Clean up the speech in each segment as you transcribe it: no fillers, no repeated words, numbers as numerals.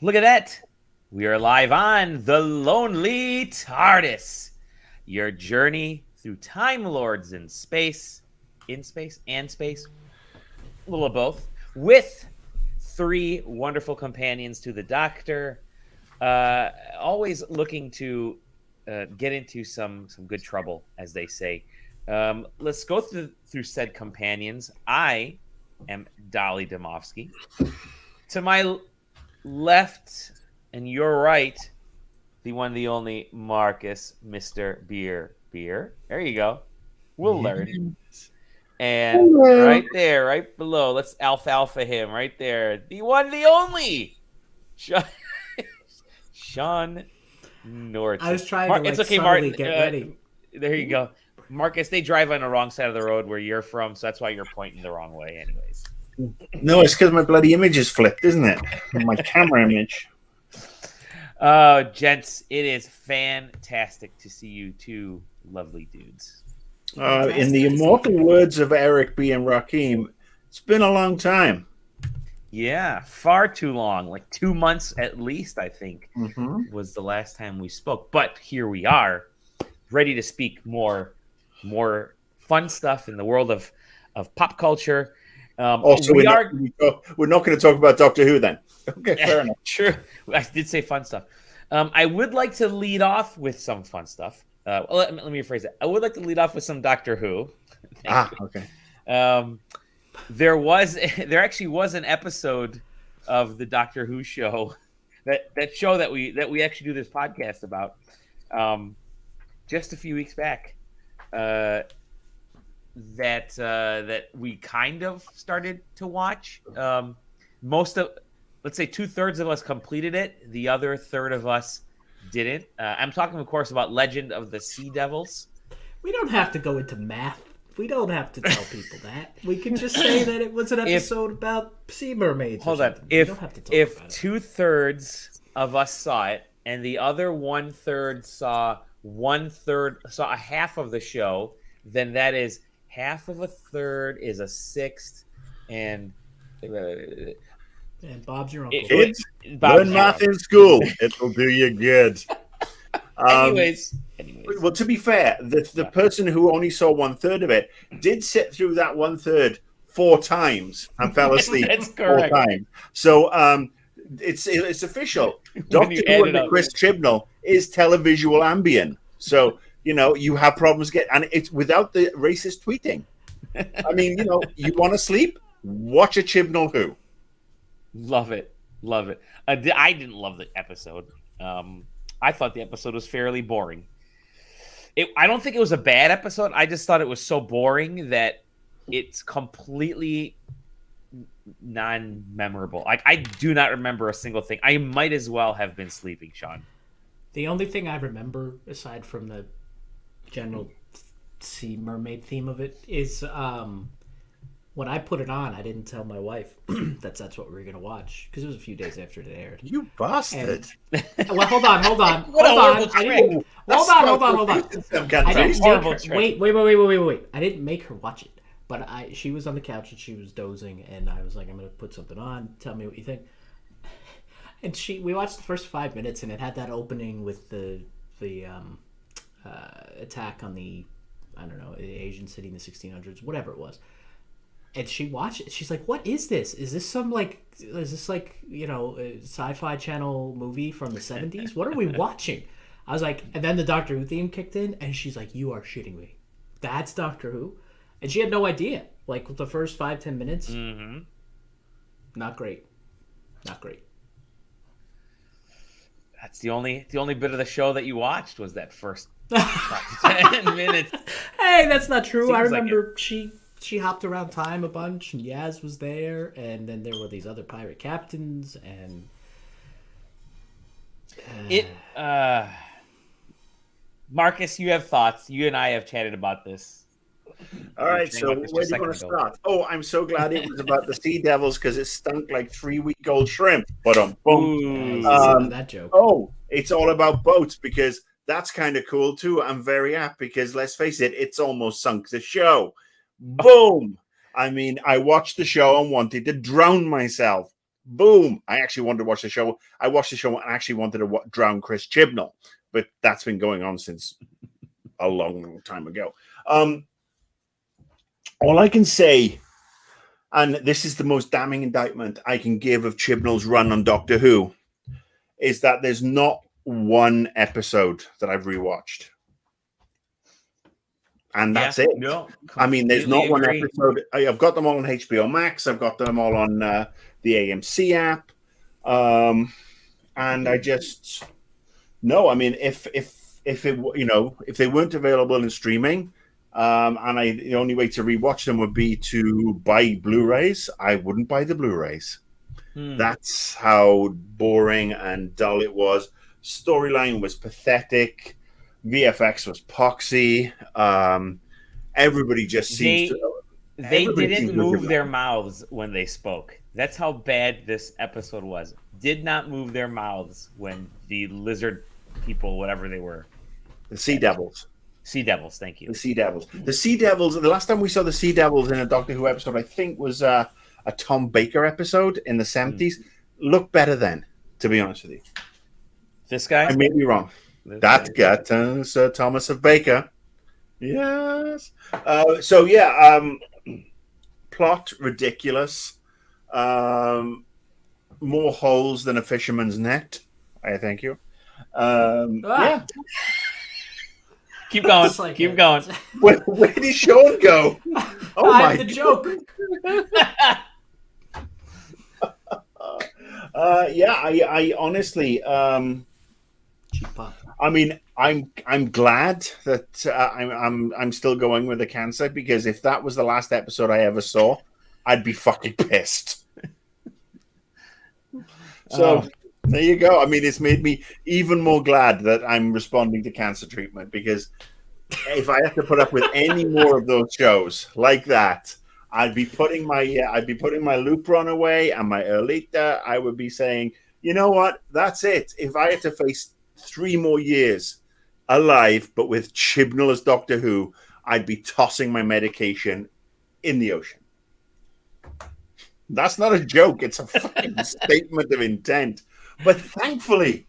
Look at that. We are live on the Lonely TARDIS. Your journey through Time Lords in space, and space, a little of both, with three wonderful companions to the Doctor, always looking to get into some good trouble, as they say. Let's go through said companions. I am Dolly Domovsky. To my left and your right, the one, the only Marcus, Mr. Beer. There you go. We'll learn. And Hello. right there, right below, let's alfalfa him right there. The one, the only Sean Norton. I was trying to it's okay, subtly Martin. get ready. There you go. Marcus, they drive on the wrong side of the road where you're from, so that's why you're pointing the wrong way, anyways. No, it's because my bloody image is flipped, isn't it? My camera image. Gents, it is fantastic to see you two lovely dudes. In the immortal words of Eric B. and Raheem, it's been a long time. Yeah, far too long. Like 2 months at least, I think, was the last time we spoke. But here we are, ready to speak more fun stuff in the world of pop culture. Also, we're not going to talk about Doctor Who then. Okay, fair enough. True. I did say fun stuff. I would like to lead off with some fun stuff. Let me rephrase it. I would like to lead off with some Doctor Who. Okay. There actually was an episode of the Doctor Who show that show that we actually do this podcast about just a few weeks back. That we kind of started to watch. Let's say 2/3 of us completed it. The other third of us didn't. I'm talking, of course, about Legend of the Sea Devils. We don't have to go into math. We don't have to tell people that. We can just say that it was an episode about sea mermaids. Hold on. If 2/3 of us saw it and the other 1/3 saw a half of the show, then that is half of a third is a sixth, and Bob's your uncle. Kids, learn math in school. It'll do you good. Anyways. Well, to be fair, the person who only saw 1/3 of it did sit through that 1/3 4 times and fell asleep. That's 4 correct. times. So it's official. Doctor Who under Chris Chibnall is televisual ambient. So you have problems and it's without the racist tweeting. I mean, you want to sleep? Watch a Chibnall Who. Love it. I didn't love the episode. I thought the episode was fairly boring. I don't think it was a bad episode. I just thought it was so boring that it's completely non-memorable. Like, I do not remember a single thing. I might as well have been sleeping, Sean. The only thing I remember, aside from the general sea mermaid theme of it, is when I put it on, I didn't tell my wife that's what we were going to watch, because it was a few days after it aired. You bastard. Well, hold on. Hold on. I didn't Wait. I didn't make her watch it. But she was on the couch and she was dozing, and I was like, I'm going to put something on. Tell me what you think. And we watched the first 5 minutes, and it had that opening with the attack on the, I don't know, the Asian city in the 1600s, whatever it was. And she watched it. She's like, "What is this? Is this a Sci-Fi Channel movie from the 70s? What are we watching?" I was like, and then the Doctor Who theme kicked in, and she's like, "You are shitting me. That's Doctor Who?" And she had no idea. Like, the first 5-10 minutes, not great. That's the only bit of the show that you watched was that first 10 minutes. Hey, that's not true. Seems I like remember she hopped around time a bunch, and Yaz was there, and then there were these other pirate captains, and Marcus, you have thoughts. You and I have chatted about this. All right, so where do you want to start? Oh, I'm so glad it was about the Sea Devils because it stunk like 3-week-old shrimp. But that joke. Oh, it's all about boats because that's kind of cool too. I'm very happy because let's face it, it's almost sunk the show. Boom! I mean, I watched the show and wanted to drown myself. boom, I actually wanted to watch the show. I watched the show and actually wanted to drown Chris Chibnall, but that's been going on since a long, long time ago. All I can say, and this is the most damning indictment I can give of Chibnall's run on Doctor Who, is that there's not one episode that I've rewatched. And that's it. No, I mean, there's not one agree. episode. I've got them all on HBO Max. I've got them all on the AMC app. And I just no. I mean, if they weren't available in streaming, and the only way to rewatch them would be to buy Blu-rays, I wouldn't buy the Blu-rays. That's how boring and dull it was. Storyline was pathetic. VFX was poxy. Everybody just seems they didn't move their mouths when they spoke. That's how bad this episode was. Did not move their mouths when the lizard people, whatever they were, the Sea Devils. Sea Devils, thank you. The Sea Devils. The Sea Devils. The last time we saw the Sea Devils in a Doctor Who episode, I think, was a Tom Baker episode in the 70s. Looked better then, to be honest with you. This guy? I may be wrong. That got Sir Thomas of Baker. Yes. Plot ridiculous. More holes than a fisherman's net. I thank you. Yeah. Keep going. Keep going. Where did Sean go? Oh my! The joke. I honestly. I mean, I'm glad that I'm still going with the cancer, because if that was the last episode I ever saw, I'd be fucking pissed. So there you go. I mean, it's made me even more glad that I'm responding to cancer treatment, because if I have to put up with any more of those shows like that, I'd be putting my Lupron away and my Erlita. I would be saying, you know what? That's it. If I had to face 3 more years alive, but with Chibnall as Doctor Who, I'd be tossing my medication in the ocean. That's not a joke. It's a fucking statement of intent. But thankfully,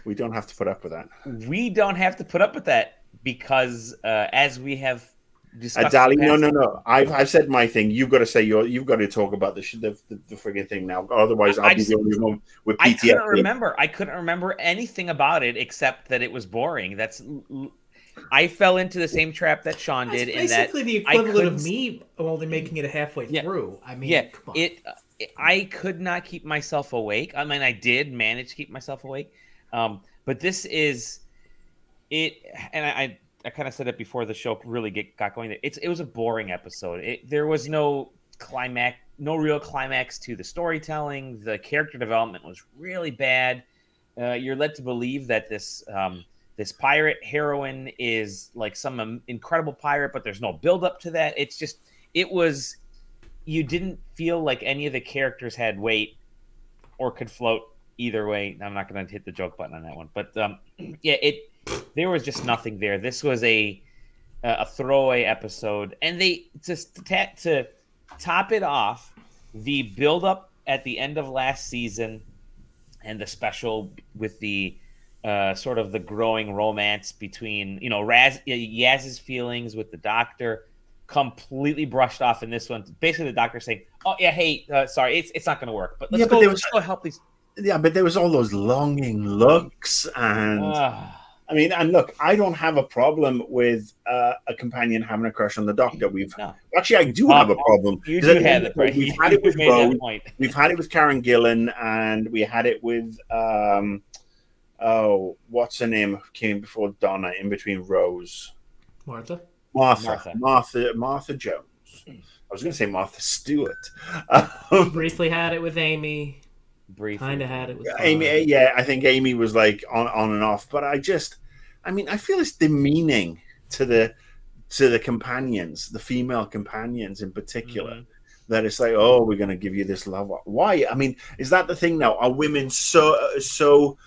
we don't have to put up with that. We don't have to put up with that because, as we have discussed, Dali, no. I've said my thing. You've got to say you've got to talk about the frigging thing now. Otherwise, I'll be the only one with PTSD. I couldn't remember anything about it except that it was boring. I fell into the same trap that Sean did. That's basically the equivalent of me only making it halfway through. I mean, come on. I could not keep myself awake. I mean, I did manage to keep myself awake, but this is it. And I kind of said it before the show really got going. It was a boring episode. There was no climax, no real climax to the storytelling. The character development was really bad. You're led to believe that this pirate heroine is like some incredible pirate, but there's no build up to that. You didn't feel like any of the characters had weight or could float either way. I'm not going to hit the joke button on that one, but there was just nothing there. This was a throwaway episode, and they just to top it off, the build up at the end of last season and the special with the sort of the growing romance between Yaz's feelings with the Doctor, completely brushed off in this one. Basically, the Doctor saying, "Oh yeah, hey, sorry, it's not going to work, but let's go help these." Yeah, but there was all those longing looks, and I mean, and look, I don't have a problem with a companion having a crush on the Doctor. Actually, I do have a problem. You do have it, right? We've had it with Rose, we've had it with Karen Gillan, and we had it with what's her name? Came before Donna, in between Rose. Martha Jones. I was going to say Martha Stewart. Briefly had it with Amy. Kind of had it with Amy. Yeah, I think Amy was like on and off. But I feel it's demeaning to the companions, the female companions in particular. That it's like, oh, we're going to give you this love. Why? I mean, is that the thing now? Are women so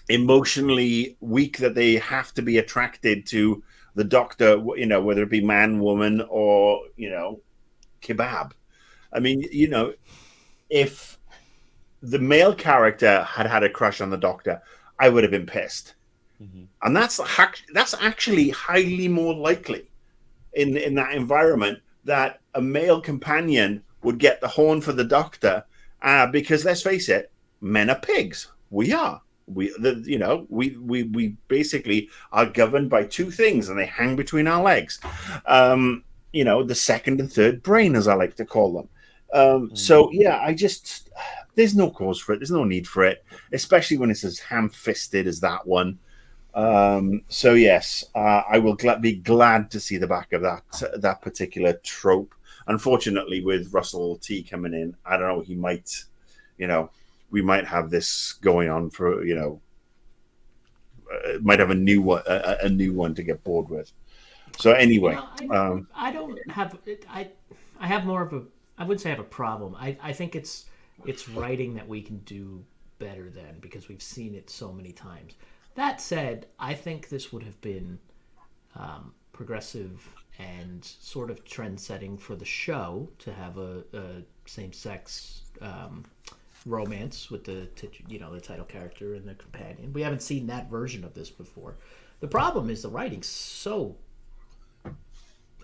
emotionally weak that they have to be attracted to the Doctor, whether it be man, woman, or kebab? I mean, if the male character had had a crush on the Doctor, I would have been pissed. Mm-hmm. And that's actually highly more likely in that environment that a male companion would get the horn for the Doctor, because let's face it, men are pigs. We are. We basically are governed by two things, and they hang between our legs. The second and third brain, as I like to call them. So yeah, there's no cause for it. There's no need for it, especially when it's as ham-fisted as that one. So yes, I will be glad to see the back of that particular trope. Unfortunately, with Russell T coming in, I don't know. He might, we might have this going on for might have a new one to get bored with. So anyway, I don't have I have more of a, I wouldn't say I have a problem. I think it's writing that we can do better than, because we've seen it so many times. That said, I think this would have been progressive and sort of trend-setting for the show to have a same-sex romance with the title character and the companion. We haven't seen that version of this before. The problem is the writing's so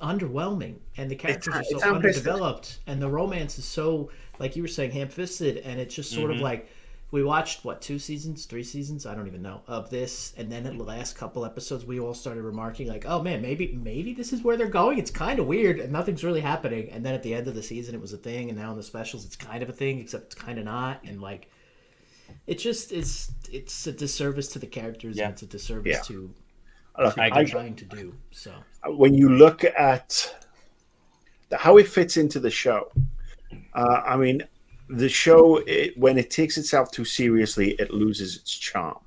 underwhelming, and the characters are so underdeveloped, and the romance is so, like you were saying, ham-fisted, and it's just sort of like, we watched 3 seasons, I don't even know, of this, and then in the last couple episodes we all started remarking like, oh man, maybe this is where they're going. It's kind of weird and nothing's really happening. And then at the end of the season it was a thing, and now in the specials it's kind of a thing, except it's kind of not. And like, it just it's a disservice to the characters, and it's a disservice to what they're trying to do. So when you look at how it fits into the show, I mean, the show, when it takes itself too seriously, it loses its charm.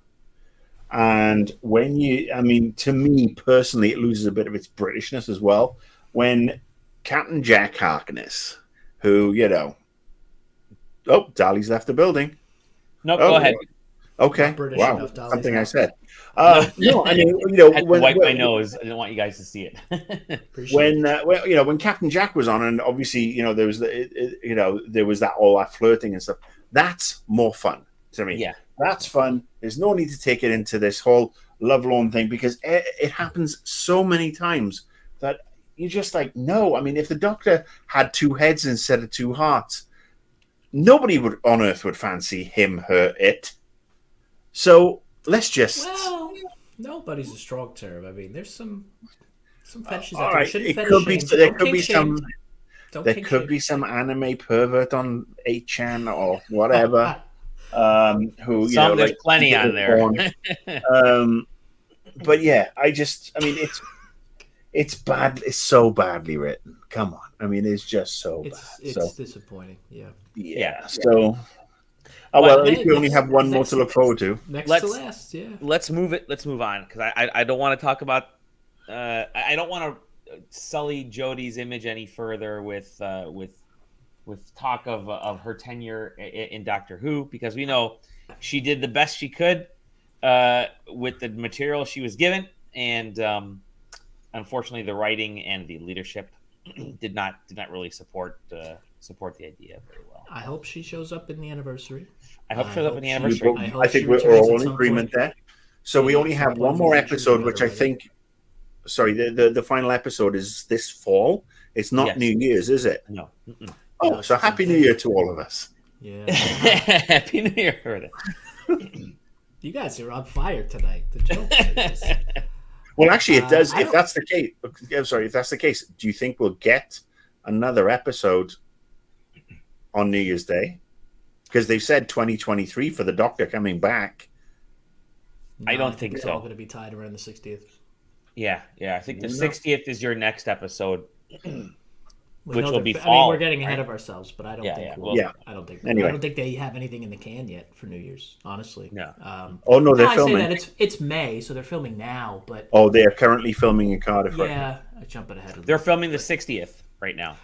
And to me personally, it loses a bit of its Britishness as well. When Captain Jack Harkness, who, Dali's left the building. No, go ahead. Okay. Wow. Something I said. No, I mean, I had to wipe my nose. I didn't want you guys to see it. When Captain Jack was on, and obviously, there was there was all that flirting and stuff. That's more fun to me. Yeah, that's fun. There's no need to take it into this whole lovelorn thing, because it happens so many times that you're just like, no. I mean, if the Doctor had 2 heads instead of 2 hearts, nobody on Earth would fancy him, her, it. So let's just. Well, nobody's a strong term. I mean, there's some fetishes. All right, there could be some anime pervert on 8chan or whatever. There's plenty on there. But yeah, it's bad. It's so badly written. Come on, I mean, it's just so bad. It's disappointing. Yeah. So. Oh, well, at least we only have one more to look forward to. Next to last, yeah. Let's move on, because I don't want to talk about. I don't want to sully Jodie's image any further with talk of her tenure in Doctor Who, because we know she did the best she could with the material she was given, and unfortunately, the writing and the leadership did not really support the idea very well. I hope she shows up in the anniversary. I think we're all in agreement there. So we only have one more episode, which I think. Sorry, the final episode is this fall. It's not New Year's, is it? No. Oh, so Happy New Year to all of us. Yeah. Happy New Year. You guys are on fire tonight. The jokes. Well, actually, it does. If that's the case, if that's the case, do you think we'll get another episode on New Year's Day? Because they said 2023 for the Doctor coming back. I don't think so. It's all going to be tied around the 60th. Yeah. I think the 60th is your next episode, which will be fall. I mean, we're getting ahead of ourselves, but I don't think. I don't think. Anyway. I don't think they have anything in the can yet for New Year's. Honestly. No. They're filming. I say that it's May, so they're filming now. But they are currently filming in Cardiff. Right now. I jump ahead of them. They're filming the 60th right now.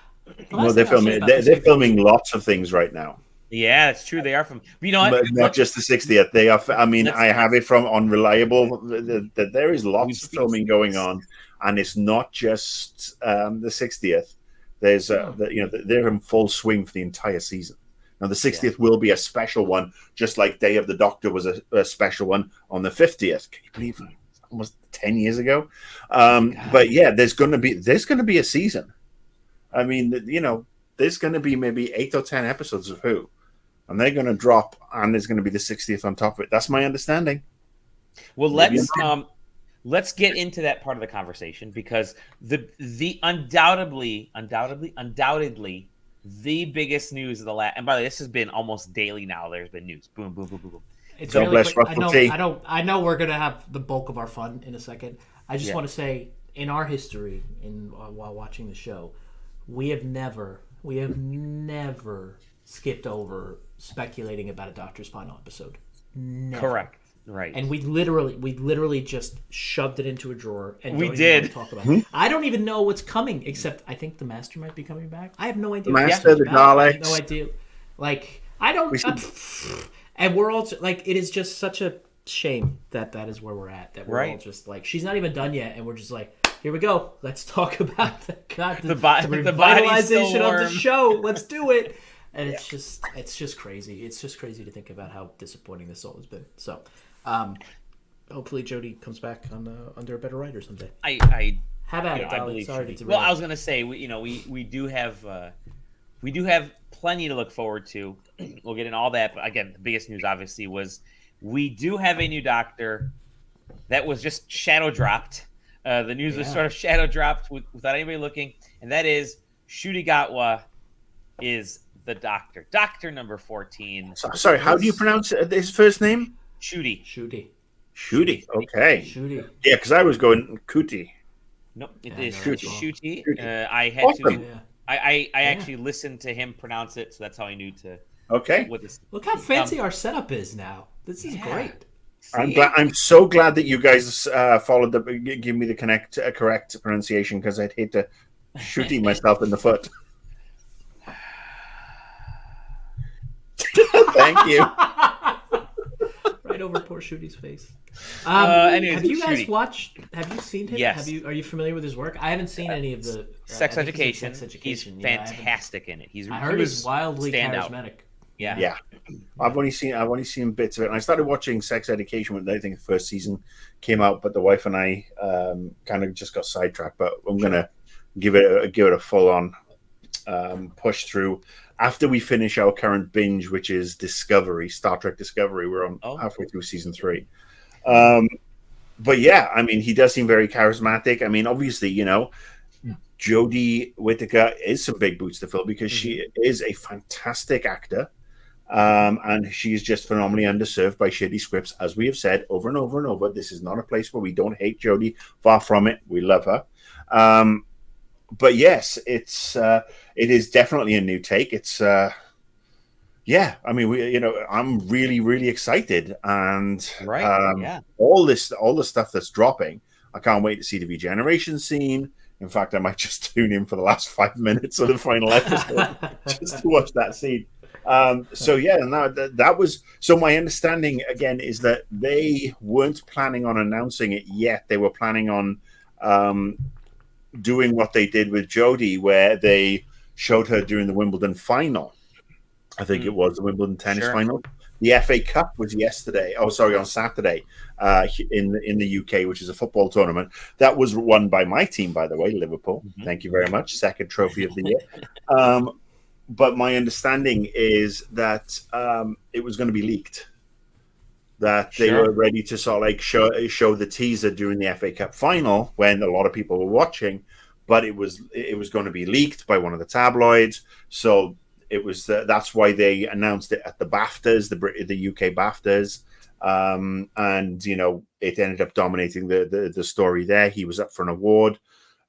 No, they're filming. They're filming lots of things right now. Yeah, it's true. They are from. You know, but not just the 60th. They are. I mean, I have it from Unreliable that there is lots of filming going on, and it's not just the 60th. There's they're in full swing for the entire season. Now, the 60th will be a special one, just like Day of the Doctor was a special one on the 50th. Can you believe it? Almost 10 years ago. But yeah, there's going to be a season. I mean, you know, there's going to be maybe 8 or 10 episodes of Who, and they're going to drop, and there's going to be the 60th on top of it. That's my understanding. Well, let's get into that part of the conversation, because the undoubtedly the biggest news of the last, and by the way, this has been almost daily now. There's been news. Boom, boom, boom, boom, boom. It's really quick. I know we're gonna have the bulk of our fun in a second. I just want to say, in our history, while watching the show, we have never skipped over speculating about a Doctor's final episode. Never. Correct. Right. And we literally just shoved it into a drawer and we don't did even want to talk about it. I don't even know what's coming, except I think the Master might be coming back. I have no idea. Master, the Daleks. I have no idea. Like, I don't. And we're all like, it is just such a shame that is where we're at. That we're all just like, she's not even done yet, and we're just like, here we go. Let's talk about the revitalization of the show. Let's do it. And it's just crazy. It's just crazy to think about how disappointing this all has been. So, hopefully Jodie comes back under a better writer someday. I have at it, darling. Sorry to Well, I was gonna say, we do have plenty to look forward to. We'll get in all that, but again, the biggest news obviously was we do have a new Doctor that was just shadow dropped. The news was sort of shadow dropped without anybody looking, and that is Ncuti Gatwa is the Doctor. Doctor number 14. Sorry, how do you pronounce his first name? Ncuti. Okay. Ncuti. Yeah, because I was going Ncuti. Nope, it is Ncuti. I had awesome. to. I actually listened to him pronounce it, so that's how I knew to. Okay. Look how fancy our setup is now. This is great. I'm so glad that you guys followed give me the correct pronunciation, because I'd hate to shoot myself in the foot. Thank you. Right over poor Shooty's face. Anyways, have you guys watched? Have you seen him? Yes. Are you familiar with his work? I haven't seen any of the Sex Education. He's Yeah, fantastic in it. I heard he's wildly charismatic. Yeah. I've only seen bits of it, and I started watching Sex Education when I think the first season came out, but the wife and I kind of just got sidetracked. But I'm gonna give it a full on push through after we finish our current binge, which is Star Trek Discovery. We're on halfway through season 3. But yeah, I mean, he does seem very charismatic. I mean, obviously, Jodie Whittaker is some big boots to fill, because she is a fantastic actor. And she's just phenomenally underserved by shitty scripts, as we have said over and over and over. This is not a place where we don't hate Jodie. Far from it. We love her. But yes, it is definitely a new take. It's I mean, I'm really, really excited, and all the stuff that's dropping. I can't wait to see the regeneration scene. In fact, I might just tune in for the last 5 minutes of the final episode just to watch that scene. So yeah, and that was so. My understanding again is that they weren't planning on announcing it yet. They were planning on doing what they did with Jodie, where they showed her during the Wimbledon final. I think it was the Wimbledon tennis final. The FA Cup was on Saturday, in the UK, which is a football tournament. That was won by my team, by the way, Liverpool. Thank you very much. Second trophy of the year. But my understanding is that it was going to be leaked. That they were ready to sort of like show the teaser during the FA Cup final when a lot of people were watching, but it was going to be leaked by one of the tabloids. So it was that's why they announced it at the BAFTAs, the UK BAFTAs, and it ended up dominating the story there. He was up for an award.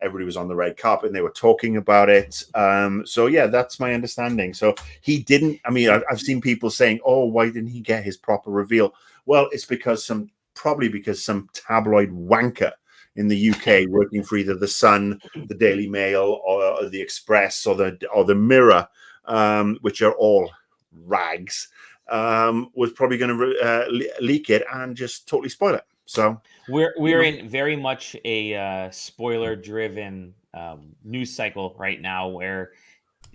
Everybody was on the red carpet and they were talking about it. So yeah, that's my understanding. So he didn't. I mean, I've seen people saying, "Oh, why didn't he get his proper reveal?" Well, it's probably because some tabloid wanker in the UK working for either the Sun, the Daily Mail, or the Express, or the Mirror, which are all rags, was probably going to leak it and just totally spoil it. So we're in very much a spoiler-driven news cycle right now, where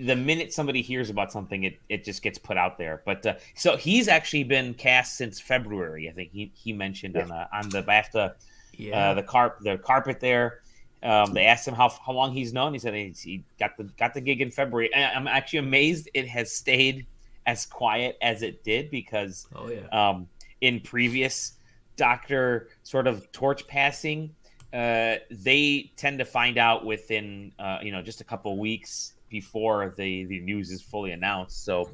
the minute somebody hears about something, it just gets put out there. But so he's actually been cast since February. I think he mentioned on the BAFTA the carpet there. They asked him how long he's known. He said he got the gig in February. And I'm actually amazed it has stayed as quiet as it did, because in previous Doctor sort of torch passing, they tend to find out within just a couple weeks before the news is fully announced. So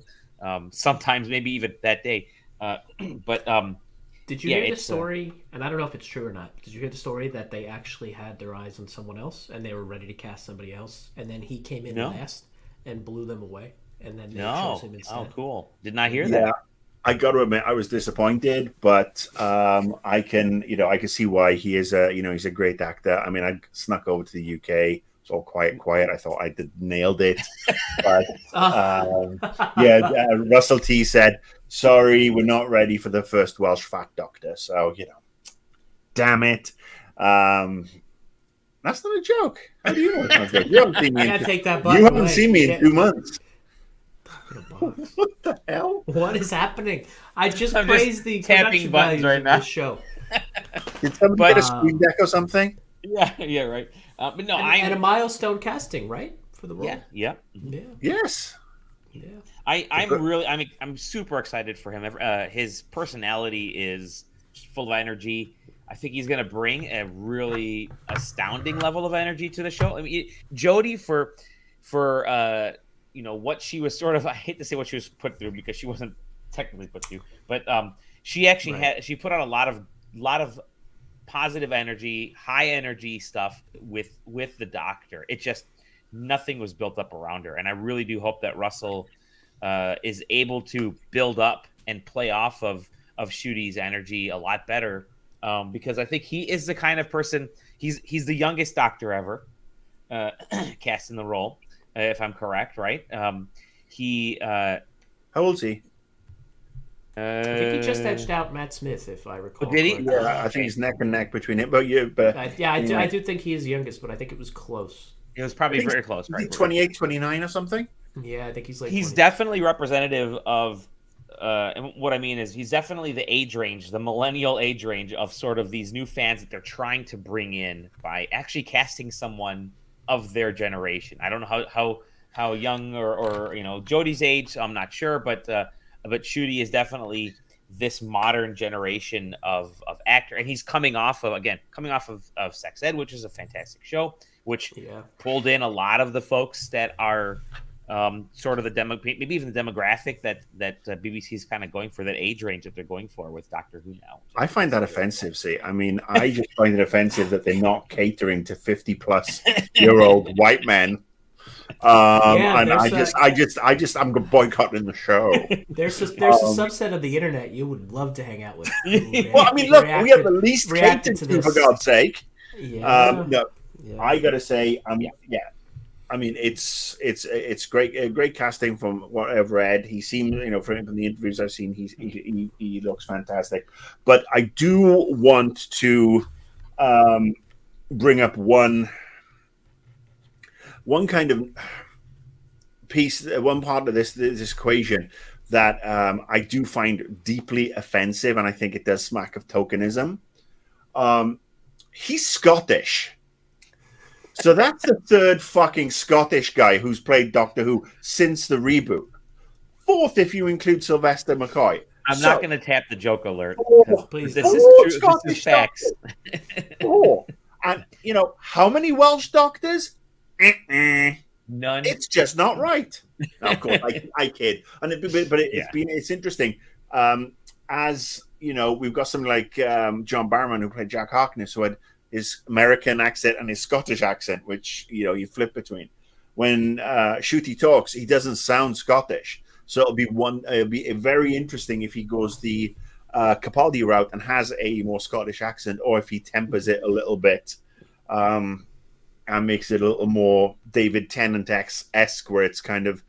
sometimes maybe even that day. But did you hear the story? And I don't know if it's true or not. Did you hear the story that they actually had their eyes on someone else and they were ready to cast somebody else, and then he came in last and blew them away, and then they chose him instead? Oh, cool! Did not hear that. I got to admit, I was disappointed, but I can see why he is he's a great actor. I mean, I snuck over to the UK. It's all quiet. I thought I nailed it. But Russell T said, "Sorry, we're not ready for the first Welsh Fat Doctor." So, damn it. That's not a joke. How do you know it's not a joke? You haven't seen me. You haven't seen me in 2 months. What the hell? What is happening? I just praised the tapping buttons right now. This show. Did somebody get a screen deck or something? Yeah, right. But no, and a milestone casting, right, for the role. Yeah. Yes. Yeah. I'm super excited for him. His personality is just full of energy. I think he's going to bring a really astounding level of energy to the show. I mean, Jodie for what she was sort of, I hate to say what she was put through, because she wasn't technically put through, but she actually she put out a lot of positive energy, high energy stuff with the Doctor. It just, nothing was built up around her. And I really do hope that Russell is able to build up and play off of Ncuti's energy a lot better, because I think he is the kind of person, he's the youngest Doctor ever cast in the role, if I'm correct, right? How old is he? I think he just edged out Matt Smith, if I recall. Did he? Yeah, I think he's neck and neck between it. But I do think he is the youngest, but I think it was close. It was probably very close. Right? 28, 29 or something? Yeah, I think he's like. He's definitely representative of. And what I mean is, he's definitely the age range, the millennial age range of sort of these new fans that they're trying to bring in by actually casting someone of their generation. I don't know how young or Jodie's age, so I'm not sure, but Ncuti is definitely this modern generation of actor, and he's coming off of Sex Ed, which is a fantastic show, which pulled in a lot of the folks that are sort of maybe even the demographic that BBC is kind of going for, that age range that they're going for with Doctor Who now. I find that offensive. See, I mean, I just find it offensive that they're not catering to 50-plus-year-old white men. I'm boycotting the show. There's a subset of the internet you would love to hang out with. Well, I mean, look, we have the least catered to, for God's sake. I gotta say, I mean, it's great casting from what I've read. He seems, from the interviews I've seen, he looks fantastic. But I do want to bring up one kind of piece, one part of this equation that I do find deeply offensive, and I think it does smack of tokenism. He's Scottish. So that's the third fucking Scottish guy who's played Doctor Who since the reboot. Fourth, if you include Sylvester McCoy. I'm not going to tap the joke alert. Please. This is true. Scottish, this is facts. And, how many Welsh doctors? None. It's just not right. No, of course, I kid. It's interesting. As, we've got something like John Barrowman, who played Jack Harkness, who had his American accent and his Scottish accent, which you flip between. When Ncuti talks, he doesn't sound Scottish, so it'll be very interesting if he goes the Capaldi route and has a more Scottish accent, or if he tempers it a little bit and makes it a little more David Tennant-esque, where it's kind of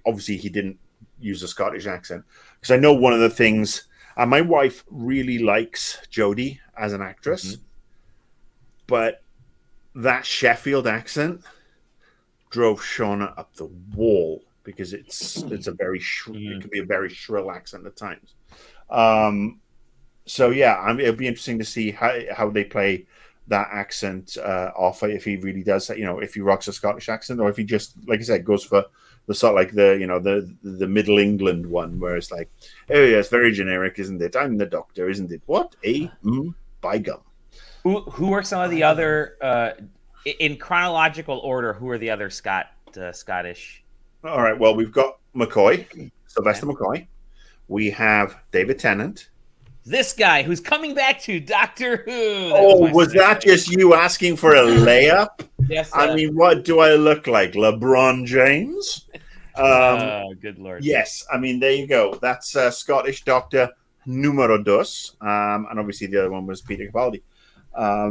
obviously he didn't use a Scottish accent, because I know one of the things. My wife really likes Jodie as an actress. Mm-hmm. But that Sheffield accent drove Shauna up the wall because it's a very it can be a very shrill accent at times. So yeah, it'll be interesting to see how they play that accent off, if he really does, if he rocks a Scottish accent, or if he just, like I said, goes for the sort of like the Middle England one, where it's like, oh yeah, it's very generic, isn't it? I'm the doctor, isn't it? What? By gum. Who are some of the other in chronological order? Who are the other Scottish? All right. Well, we've got McCoy, Sylvester McCoy. We have David Tennant. This guy who's coming back to Doctor Who. Was that just you asking for a layup? Yes. I mean, what do I look like? LeBron James? Good Lord. Yes. I mean, there you go. That's Scottish Doctor Numero Dos. And obviously the other one was Peter Capaldi.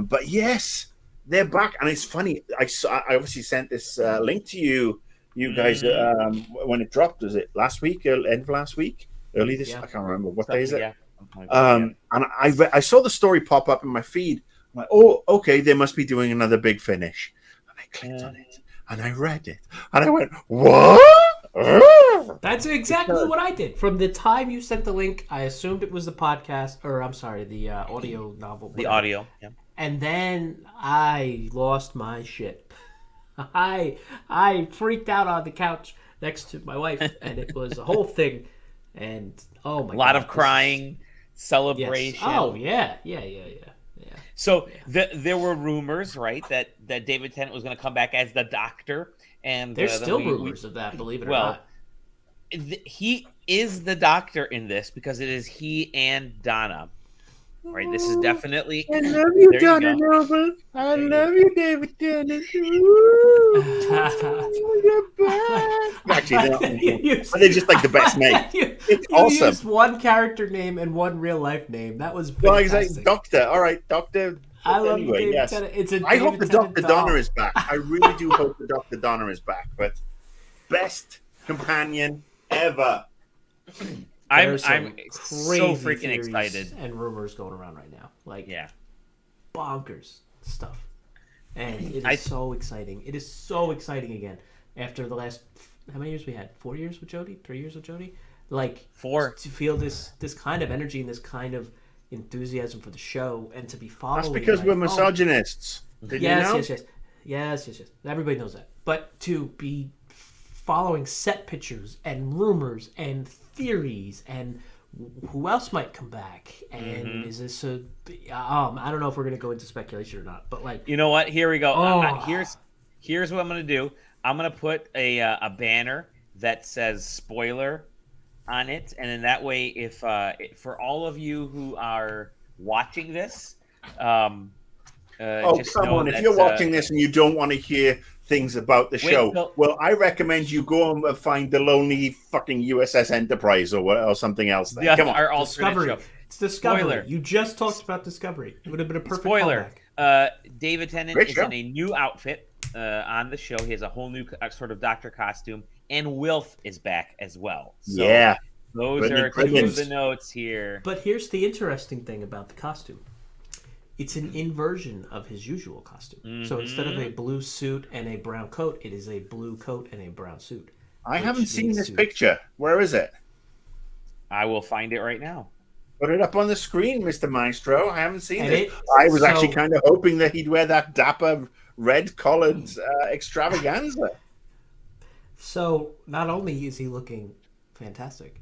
But yes, they're back. And it's funny. I obviously sent this link to you guys when it dropped. Was it last week? End of last week? Early this? Yeah. I can't remember. What day is it? Yeah. And I saw the story pop up in my feed. I'm like, oh, okay, they must be doing another Big Finish. And I clicked on it, and I read it, and I went, what? That's exactly what I did. From the time you sent the link, I assumed it was the podcast, or I'm sorry, the audio novel. Whatever. The audio, yeah. And then I lost my shit. I freaked out on the couch next to my wife, and it was a whole thing. And oh my god, a lot of crying. Celebration. Yes. Oh yeah. So there were rumors, right, that David Tennant was going to come back as the Doctor, and there's still rumors of that. Believe it or not. He is the Doctor in this because it is he and Donna. Right, this is definitely. I love you, Donna Noble. I love you, David Tennant. Actually, they're just like the best name. It's awesome. You used one character name and one real life name. That was fantastic. Doctor. All right, Doctor. I love you, David Tennant. I hope the Doctor Donna is back. I really do hope the Doctor Donna is back. But best companion ever. I'm so freaking excited, and rumors going around right now, bonkers stuff, and it is so exciting. It is so exciting again after the last how many years we had? 4 years with Jodie, 3 years with Jodie, 4 to feel this kind of energy and this kind of enthusiasm for the show, and to be following. That's because we're misogynists. Yes. Everybody knows that, but to be following set pictures and rumors and theories and who else might come back, and is this I don't know if we're going to go into speculation or not, but you know what, here we go. Here's what I'm going to do. I'm going to put a banner that says spoiler on it, and in that way, if for all of you who are watching this, come on, if you're watching this and you don't want to hear things about the show, well, I recommend you go and find the lonely fucking USS Enterprise or something else. Then. Yeah, come on, our alternate show. It's Discovery. Spoiler. You just talked about Discovery. It would have been a perfect spoiler. David Tennant is in a new outfit on the show. He has a whole new sort of Doctor costume, and Wilf is back as well. So those are two of the notes here. But here's the interesting thing about the costume. It's an inversion of his usual costume. So instead of a blue suit and a brown coat, it is a blue coat and a brown suit. I haven't seen this picture. Where is it? I will find it right now. Put it up on the screen, Mr. Maestro. I haven't seen it. I was actually kind of hoping that he'd wear that dapper red-collared extravaganza. So not only is he looking fantastic,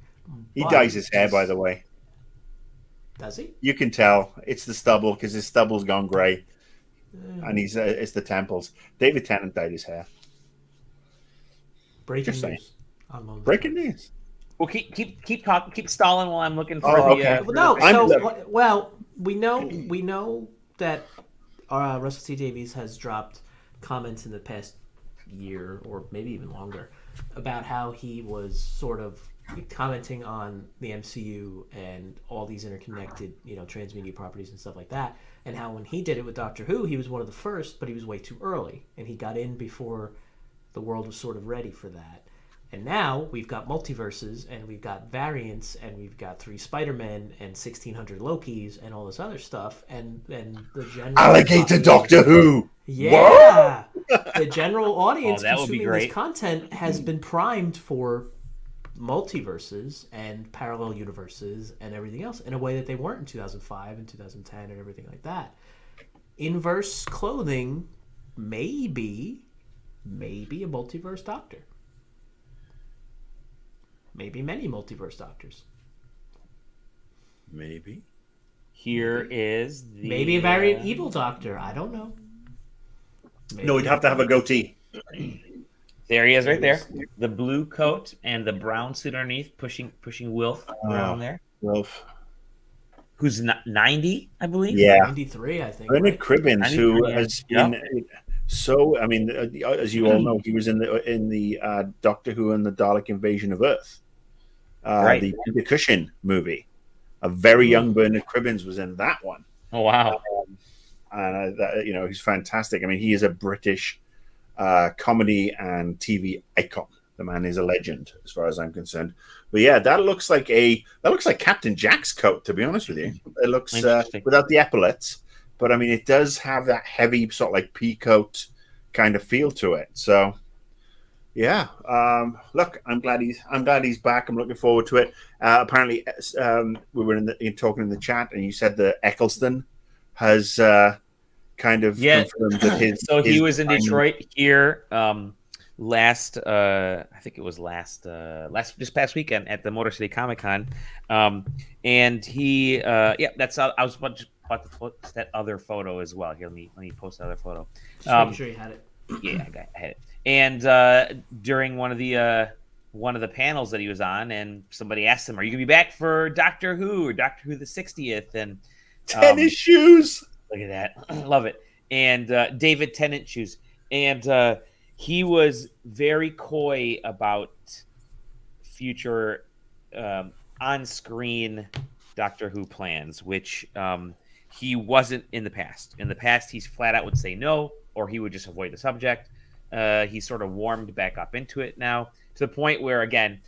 he dyes his hair, by the way. Does he? You can tell it's the stubble because his stubble's gone grey, and it's the temples. David Tennant dyed his hair. Breaking news. Breaking news. Well, keep talking, keep stalling while I'm looking for the. Well, we know that Russell T Davies has dropped comments in the past year or maybe even longer about how he was sort of commenting on the MCU and all these interconnected, transmedia properties and stuff like that, and how when he did it with Doctor Who, he was one of the first, but he was way too early, and he got in before the world was sort of ready for that. And now we've got multiverses, and we've got variants, and we've got 3 Spider-Men and 1,600 Lokis and all this other stuff, and the general Alligator Doctor Who. Yeah. the general audience that would be consuming great. this content has been primed for multiverses and parallel universes and everything else in a way that they weren't in 2005 and 2010 and everything like that. Inverse clothing may be a multiverse doctor. Maybe many multiverse doctors. Maybe. Here is the Maybe a variant evil doctor. I don't know. Maybe. No, he'd have to have a goatee. There he is, right there. The blue coat and the brown suit underneath, pushing Wilf around there. Wilf, who's 90, I believe. Yeah, 93, I think. Bernard Cribbins, who has been so. I mean, as you all know, he was in the Doctor Who and the Dalek Invasion of Earth, the Peter Cushing movie. A very young Bernard Cribbins was in that one. Oh wow! And he's fantastic. I mean, he is a British comedy and TV icon. The man is a legend, as far as I'm concerned. But yeah, that looks like Captain Jack's coat. To be honest with you, it looks without the epaulets, but I mean, it does have that heavy sort of like pea coat kind of feel to it. So yeah, look, I'm glad he's back. I'm looking forward to it. Apparently, we were talking in the chat, and you said that Eccleston has kind of confirmed that his. So he was in Detroit here last. I think it was this past weekend at the Motor City Comic Con, and he. That's. I was about to post that other photo as well. Here, let me post that other photo. Just making sure you had it. Yeah, I had it. And during one of the panels that he was on, and somebody asked him, "Are you gonna be back for Doctor Who or Doctor Who the 60th?" And tennis shoes. Look at that, love it. And David Tennant shoes, and he was very coy about future on-screen Doctor Who plans, which he wasn't in the past. In the past, he's flat out would say no, or he would just avoid the subject. He sort of warmed back up into it now, to the point where, again,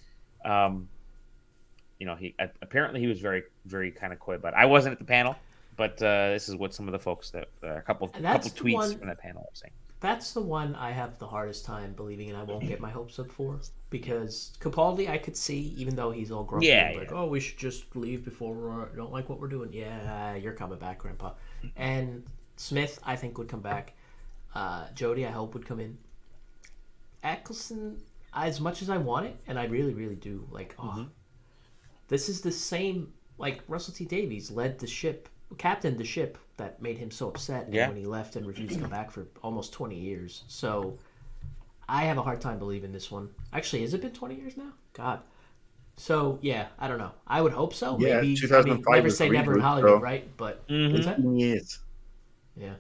he apparently he was very, very kind of coy about it. I wasn't at the panel, but this is what some of the folks that a couple tweets from that panel are saying. That's the one I have the hardest time believing, and I won't get my hopes up for, because Capaldi I could see, even though he's all grumpy, oh, we should just leave before we don't like what we're doing. Yeah, you're coming back, Grandpa. And Smith, I think, would come back. Jodie, I hope, would come in. Eccleston, as much as I want it, and I really, really do, this is the same, like Russell T Davies captained the ship that made him so upset when he left and refused to come back for almost 20 years. So I have a hard time believing this one. Actually, has it been 20 years now? God. So, yeah, I don't know. I would hope so. Yeah, maybe 2005 never say never in Hollywood, right? But what's that? Yes. Yeah.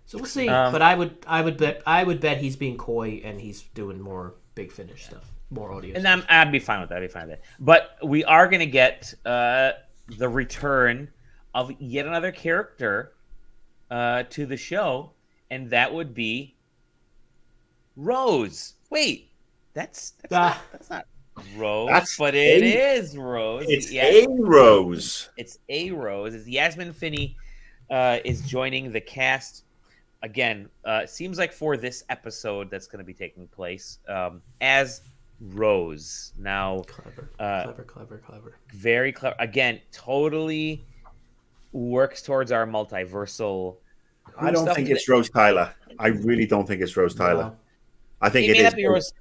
So we'll see. But I would bet he's being coy and he's doing more Big Finish stuff, more audio. And I'd be fine with that. But we are going to get the return of yet another character to the show, and that would be Rose. Wait, that's not Rose, but it is Rose. It's a Rose. It's a Rose. It's Yasmin Finney is joining the cast again. Seems like for this episode that's going to be taking place as Rose. Now, clever. Very clever. Again, totally works towards our multiversal. I don't think it's Rose Tyler. I really don't think it's Rose Tyler. No. I think it is. Rose.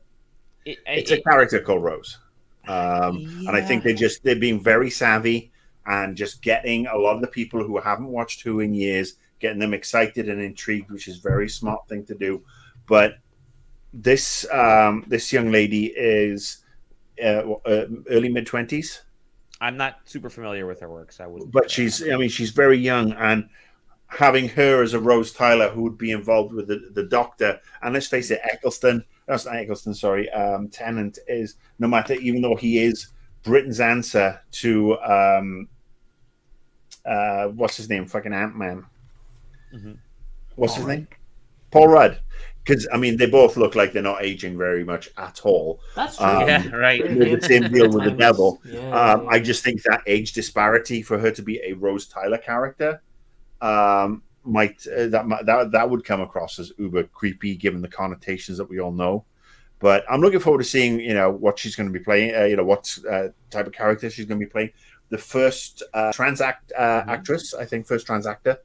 It's a character called Rose, and I think they're being very savvy and just getting a lot of the people who haven't watched Who in years, getting them excited and intrigued, which is a very smart thing to do. But this young lady is early mid-20s. I'm not super familiar with her work, so I wouldn't. But she's very young, and having her as a Rose Tyler who would be involved with the Doctor, and let's face it, Tennant is, no matter, even though he is Britain's answer to what's his name, fucking Ant-Man. Mm-hmm. What's his name? Paul Rudd. Because, I mean, they both look like they're not aging very much at all. That's true. Right. The same deal with the Devil. Yeah. I just think that age disparity for her to be a Rose Tyler character might that would come across as uber creepy given the connotations that we all know. But I'm looking forward to seeing what she's going to be playing. What type of character she's going to be playing. The first trans actress, I think, first trans actor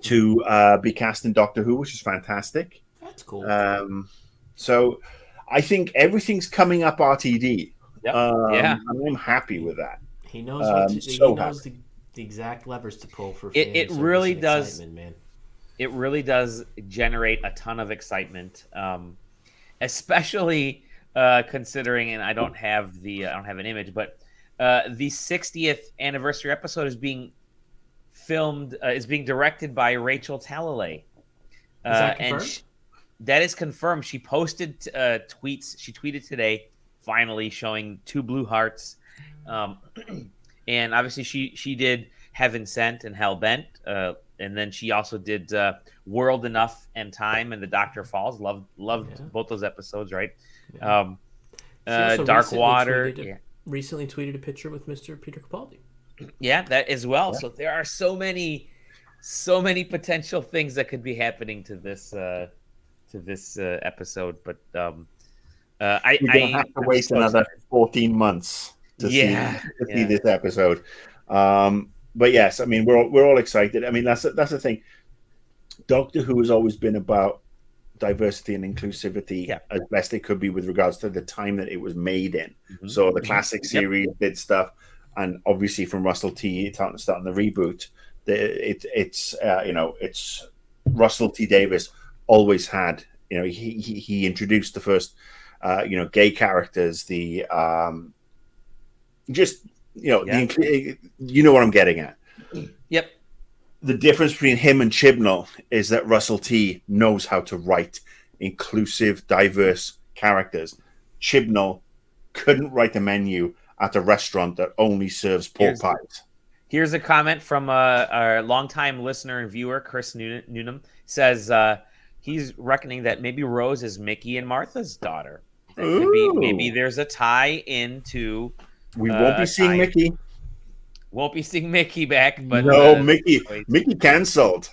to be cast in Doctor Who, which is fantastic. That's cool. So I think everything's coming up RTD. Yep. I'm happy with that. He knows he knows the exact levers to pull for fans. It really does, man. It really does generate a ton of excitement, especially considering, and I don't have an image, but the 60th anniversary episode is being filmed, is being directed by Rachel Talalay. Is that confirmed? And that is confirmed. She posted tweets. She tweeted today, finally showing 2 blue hearts. And obviously she did Heaven Sent and Hell Bent. And then she also did World Enough and Time and The Doctor Falls. Loved both those episodes, right? Yeah. Dark Water. Recently tweeted a picture with Mr. Peter Capaldi. Yeah, that as well. Yeah. So there are so many potential things that could be happening to this episode. But I have to wait another 14 months to see this episode. But yes, I mean we're all excited. I mean that's the thing. Doctor Who has always been about diversity and inclusivity as best it could be with regards to the time that it was made in. Mm-hmm. So the classic series did stuff, and obviously from Russell T starting the reboot, it's Russell T Davies always had. He introduced the first gay characters. The you know what I'm getting at. Yep. The difference between him and Chibnall is that Russell T knows how to write inclusive, diverse characters. Chibnall couldn't write a menu at a restaurant that only serves pork pies. Here's a comment from our longtime listener and viewer, Chris Newnham, says he's reckoning that maybe Rose is Mickey and Martha's daughter. That could be, maybe there's a tie into. We won't be seeing Mickey. Won't be seeing Mickey back, but no, Mickey cancelled.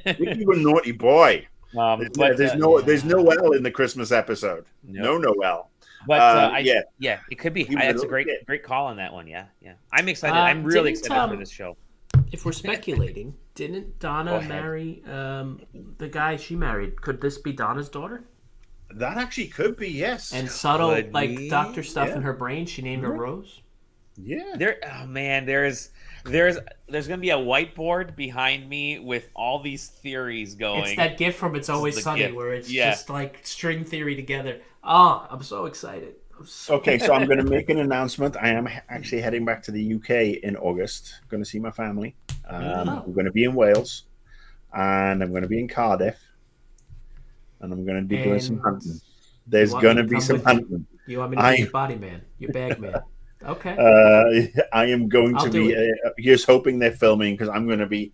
Mickey was a naughty boy. There's Noel in the Christmas episode. No Noel. But it could be. That's a great call on that one. Yeah. I'm excited. I'm really excited for this show. If we're speculating, didn't Donna marry the guy she married? Could this be Donna's daughter? That actually could be, yes. And subtle, doctor stuff in her brain. She named her Rose. Yeah. There's gonna be a whiteboard behind me with all these theories going. It's that gift from It's Always Sunny where it's just like string theory together. Oh, I'm so excited. Okay, so I'm going to make an announcement. I am actually heading back to the UK in August. I'm going to see my family. I'm going to be in Wales, and I'm going to be in Cardiff, and I'm going to be doing some hunting. There's going to be some hunting. You want me to be your body man, your bag man? Okay. I am going to be. Here's hoping they're filming because I'm going to be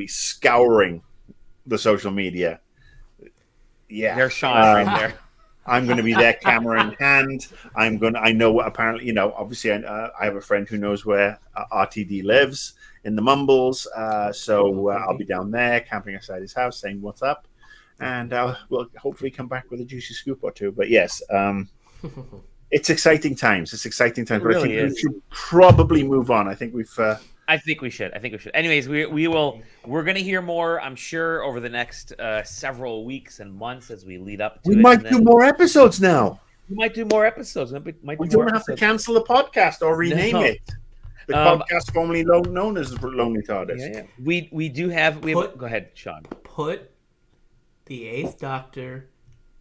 scouring the social media. Yeah, there's Sean right there. I'm going to be there, camera in hand. I know apparently, obviously I have a friend who knows where RTD lives in the Mumbles. So I'll be down there camping outside his house saying what's up. And we'll hopefully come back with a juicy scoop or two. But yes, it's exciting times. But I think we should probably move on. I think I think we should. Anyways, we're going to hear more, I'm sure, over the next several weeks and months as we lead up to it. We might do more episodes now. We might do more episodes. We don't have to cancel the podcast or rename it. The podcast formerly known as Lonely TARDIS. Yeah. We do have... go ahead, Sean. Put the 8th Doctor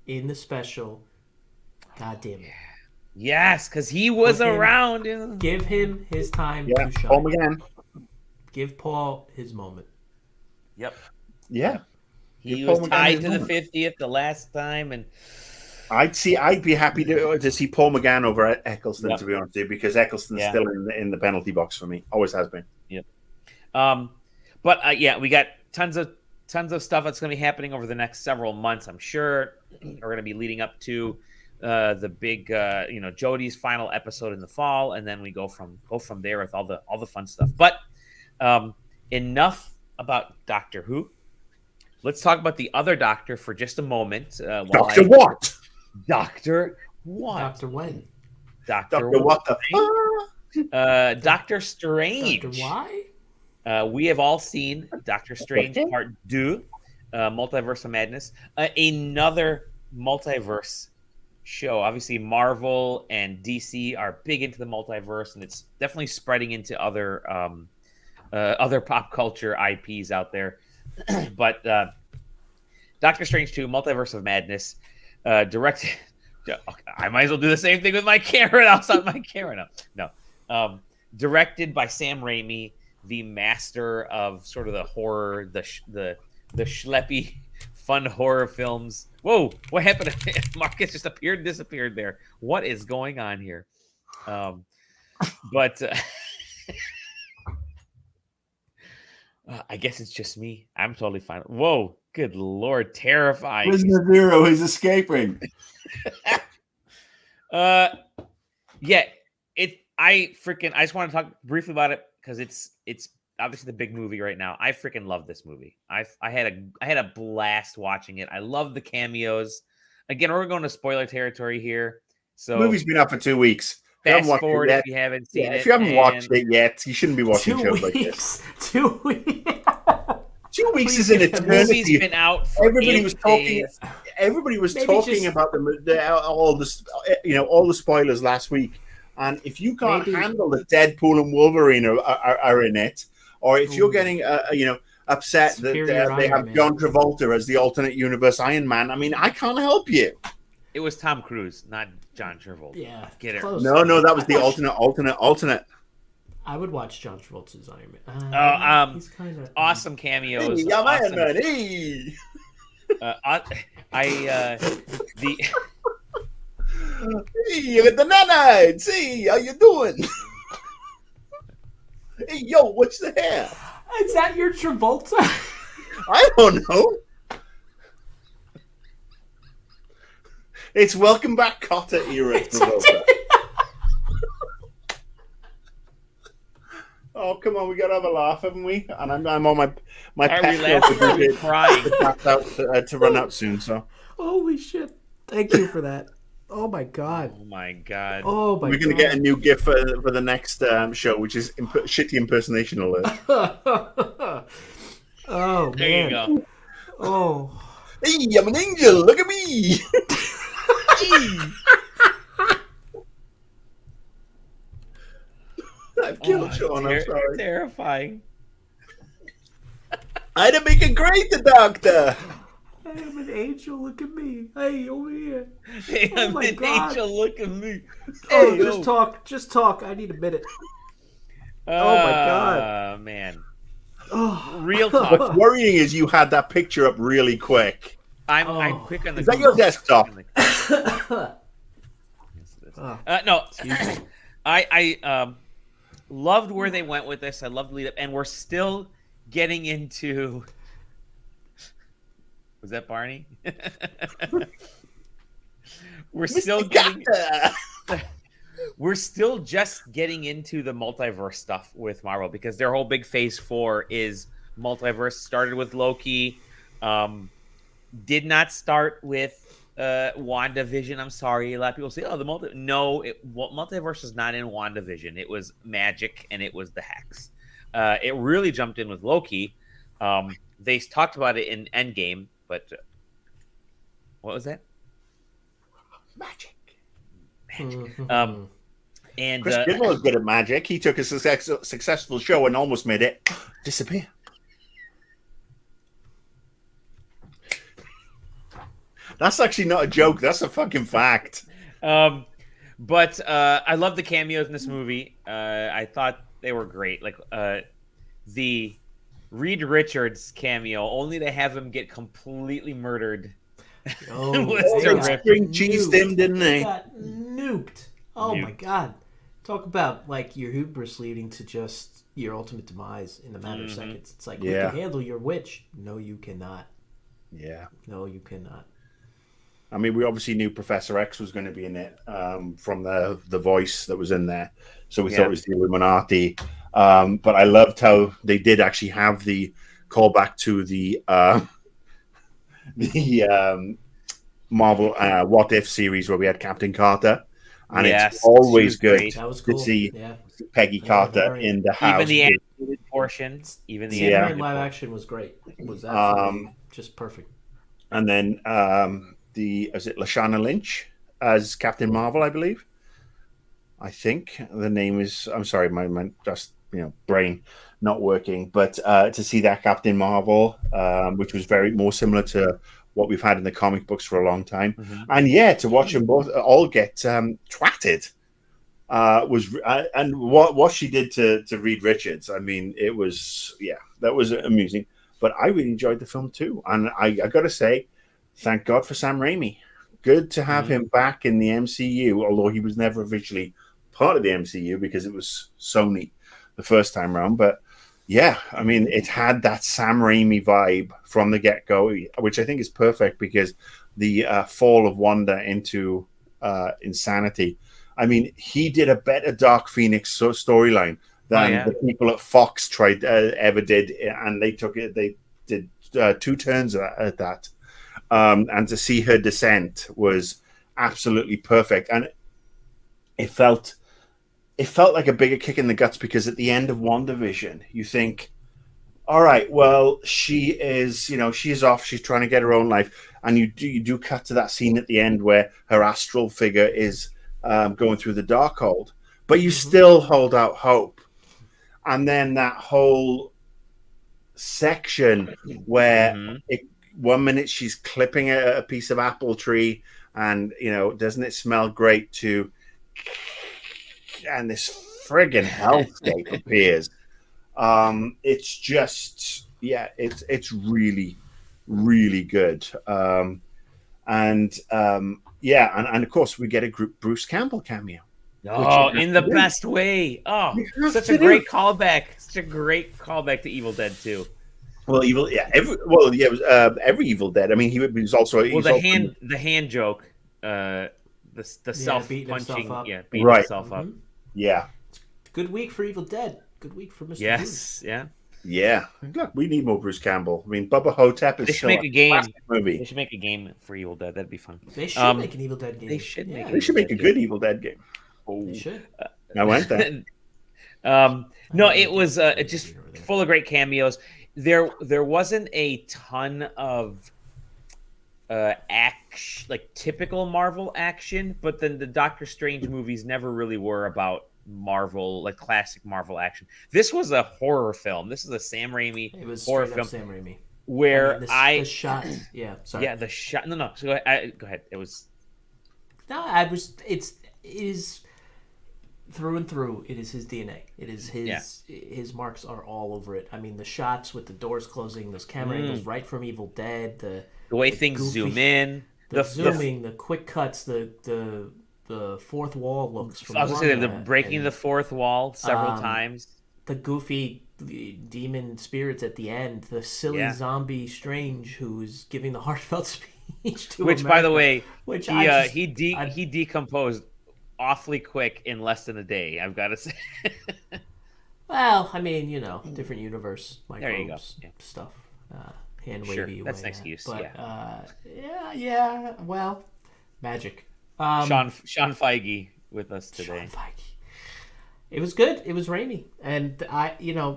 in the special. God damn it. Yes, because he was around. Give him his time to shine. Home again. Give Paul his moment. Yep. Yeah. He was tied to the 50th the last time, and I'd be happy to see Paul McGann over at Eccleston, to be honest with you, because Eccleston's still in the penalty box for me. Always has been. Yep. We got tons of stuff that's going to be happening over the next several months. I'm sure we're going to be leading up to the big, Jodie's final episode in the fall, and then we go from there with all the fun stuff. But enough about Doctor Who. Let's talk about the other Doctor for just a moment. Doctor what? Doctor what? Doctor when? Doctor what the fuck? Doctor Strange. Doctor why? We have all seen Doctor Strange Part 2, Multiverse of Madness. Another multiverse show. Obviously, Marvel and DC are big into the multiverse, and it's definitely spreading into other pop culture IPs out there. But Doctor Strange 2, Multiverse of Madness, directed. I might as well do the same thing with my camera. I'll stop my camera now. No, directed by Sam Raimi, the master of sort of the horror, the schleppy, fun horror films. Whoa, what happened? Marcus just appeared and disappeared there. What is going on here? But I guess it's just me. I'm totally fine. Whoa, good Lord, terrifying. Prisoner Zero is escaping. Yeah, I just want to talk briefly about it because it's obviously the big movie right now. I freaking love this movie. I had a blast watching it. I love the cameos. Again, we're going to spoiler territory here. So The movie's been out for 2 weeks. fast forward if you haven't seen it. If you haven't watched it yet, you shouldn't be watching shows like this. 2 weeks. 2 weeks is an The movie's eternity. been out for Everybody 8 was talking. days. Everybody was Maybe talking just- about all the spoilers last week. And if you can't Maybe- handle that Deadpool and Wolverine are in it, or if you're getting upset that Superior they Iron have Man. John Travolta as the alternate universe Iron Man, I mean, I can't help you. It was Tom Cruise, not John Travolta. Yeah, Get it. close. No, that was the alternate. I would watch John Travolta's Iron Man. He's kind of Awesome cameos. Hey, yeah, awesome, man, hey. the Hey, you got the nanites. Hey, how you doing? Hey, yo, what's the hair? Is that your Travolta? I don't know. It's Welcome Back Cotter era. Travolta. Oh, come on, we gotta have a laugh, haven't we? And I'm on my are we pet laughing? Are we crying? to run out soon. So Holy shit! Thank you for that. Oh my god. Oh my god. Oh my. we're gonna get a new GIF for the next show, which is shitty impersonation alert. Oh There man. you go. Oh. Hey, I'm an angel. Look at me. I've killed Sean. I'm sorry. Terrifying. I had to make it great, the doctor. I am an angel. Look at me. Hey, over here. Hey, Oh I'm my an God. angel. Look at me. Hey, yo. just talk. Just talk. I need a minute. Oh my God. Man. Oh. Real talk. What's worrying is you had that picture up really quick. I'm quick on the. Is that your desktop? No. I loved where they went with this. I loved the lead up, and we're still getting into. Was that Barney? We're still getting. We're still just getting into the multiverse stuff with Marvel because their whole big phase 4 is multiverse. Started with Loki. Did not start with WandaVision. I'm sorry. A lot of people say, oh, the multiverse is not in WandaVision. It was magic and it was the Hex. It really jumped in with Loki. They talked about it in Endgame, but what was that? Magic. And Chris Gilmore is good at magic. He took a successful show and almost made it disappear. That's actually not a joke. That's a fucking fact. But I love the cameos in this movie. I thought they were great. Like the Reed Richards cameo, only to have him get completely murdered. Oh, Was they got terrific. String cheesed him, didn't They they? got nuked. Oh my Nuked. god. Talk about like your hubris leading to just your ultimate demise in a matter of seconds. It's like we Yeah. can handle your witch. No, you cannot. Yeah. No, you cannot. I mean, we obviously knew Professor X was going to be in it from the voice that was in there. So we thought it was the Illuminati. But I loved how they did actually have the call back to the Marvel What If series where we had Captain Carter, and Yes, it's she always was good great. That was to cool. see Yeah. Peggy Another Carter variant. in the house. Even the animated portion. Even the Seeing her in animated live portion. action was great. It was absolutely just perfect. And then is it Lashana Lynch as Captain Marvel, I believe. I think the name is. I'm sorry, my just brain not working. But to see that Captain Marvel, which was very more similar to what we've had in the comic books for a long time, and to watch them both all get twatted was and what she did to Reed Richards. I mean, it was that was amusing. But I really enjoyed the film too, and I got to say, thank God for Sam Raimi. Good to have him back in the MCU, although he was never officially part of the MCU because it was Sony the first time around. But yeah, I mean, it had that Sam Raimi vibe from the get-go, which I think is perfect because the fall of Wanda into insanity. I mean, he did a better Dark Phoenix storyline than the people at Fox tried ever did, and they took it. They did 2 turns at that, and to see her descent was absolutely perfect, and it felt like a bigger kick in the guts because at the end of WandaVision, you think, all right, well, she is off, she's trying to get her own life, and you do cut to that scene at the end where her astral figure is going through the Darkhold, but you still hold out hope. And then that whole section where 1 minute she's clipping a piece of apple tree, and doesn't it smell great and this friggin' hellscape appears. It's just it's really, really good. And of course we get a Bruce Campbell cameo. Oh, in the best way. Oh, such a great callback. Such a great callback to Evil Dead 2. Well, it was every Evil Dead. I mean, he was also the hand joke, the self punching, beating himself up. Yeah, good week for Evil Dead. Good week for Mr. Yes, Bruce. Yeah. Look, we need more Bruce Campbell. I mean, Bubba Hotep is still make a game movie. They should make a game for Evil Dead. That'd be fun. They should make an Evil Dead game. They should make a good Evil Dead game. Oh. They should. I went there. No, it was just full of great cameos. There wasn't a ton of action, like typical Marvel action, but then the Doctor Strange movies never really were about Marvel, like classic Marvel action. This was a horror film. This is a Sam Raimi horror film. Sam Raimi. Where the shot. Yeah, sorry. Yeah, the shot. No. So go ahead. It was. No, it is through and through. It is his DNA. It is his. His marks are all over it. I mean, the shots with the doors closing, those camera angles right from Evil Dead, the way things zoom in, the zooming, the quick cuts, the fourth wall looks. From I was going to say the breaking the fourth wall several times. The goofy demon spirits at the end. The silly zombie Strange who's giving the heartfelt speech to Which, America, by the way, which he decomposed awfully quick in less than a day. I've got to say. Well, I mean, different universe, microbes, there you go. stuff. Hand wavy. That's an excuse. But, yeah. Well, magic. Sean Feige with us today. Sean Feige. It was good. It was Raimi, and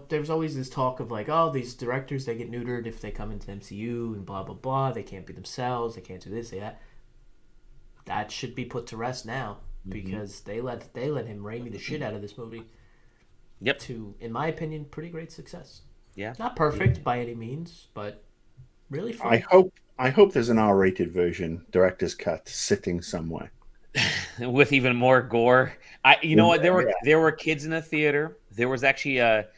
there's always this talk of like, oh, these directors, they get neutered if they come into the MCU and blah blah blah. They can't be themselves. They can't do this, that. That should be put to rest now because they let him Raimi the shit out of this movie. Yep. To, in my opinion, pretty great success. Yeah. Not perfect by any means, but really fun. I hope there's an R-rated version, director's cut, sitting somewhere. With even more gore. You know what? There were kids in the theater. There was actually there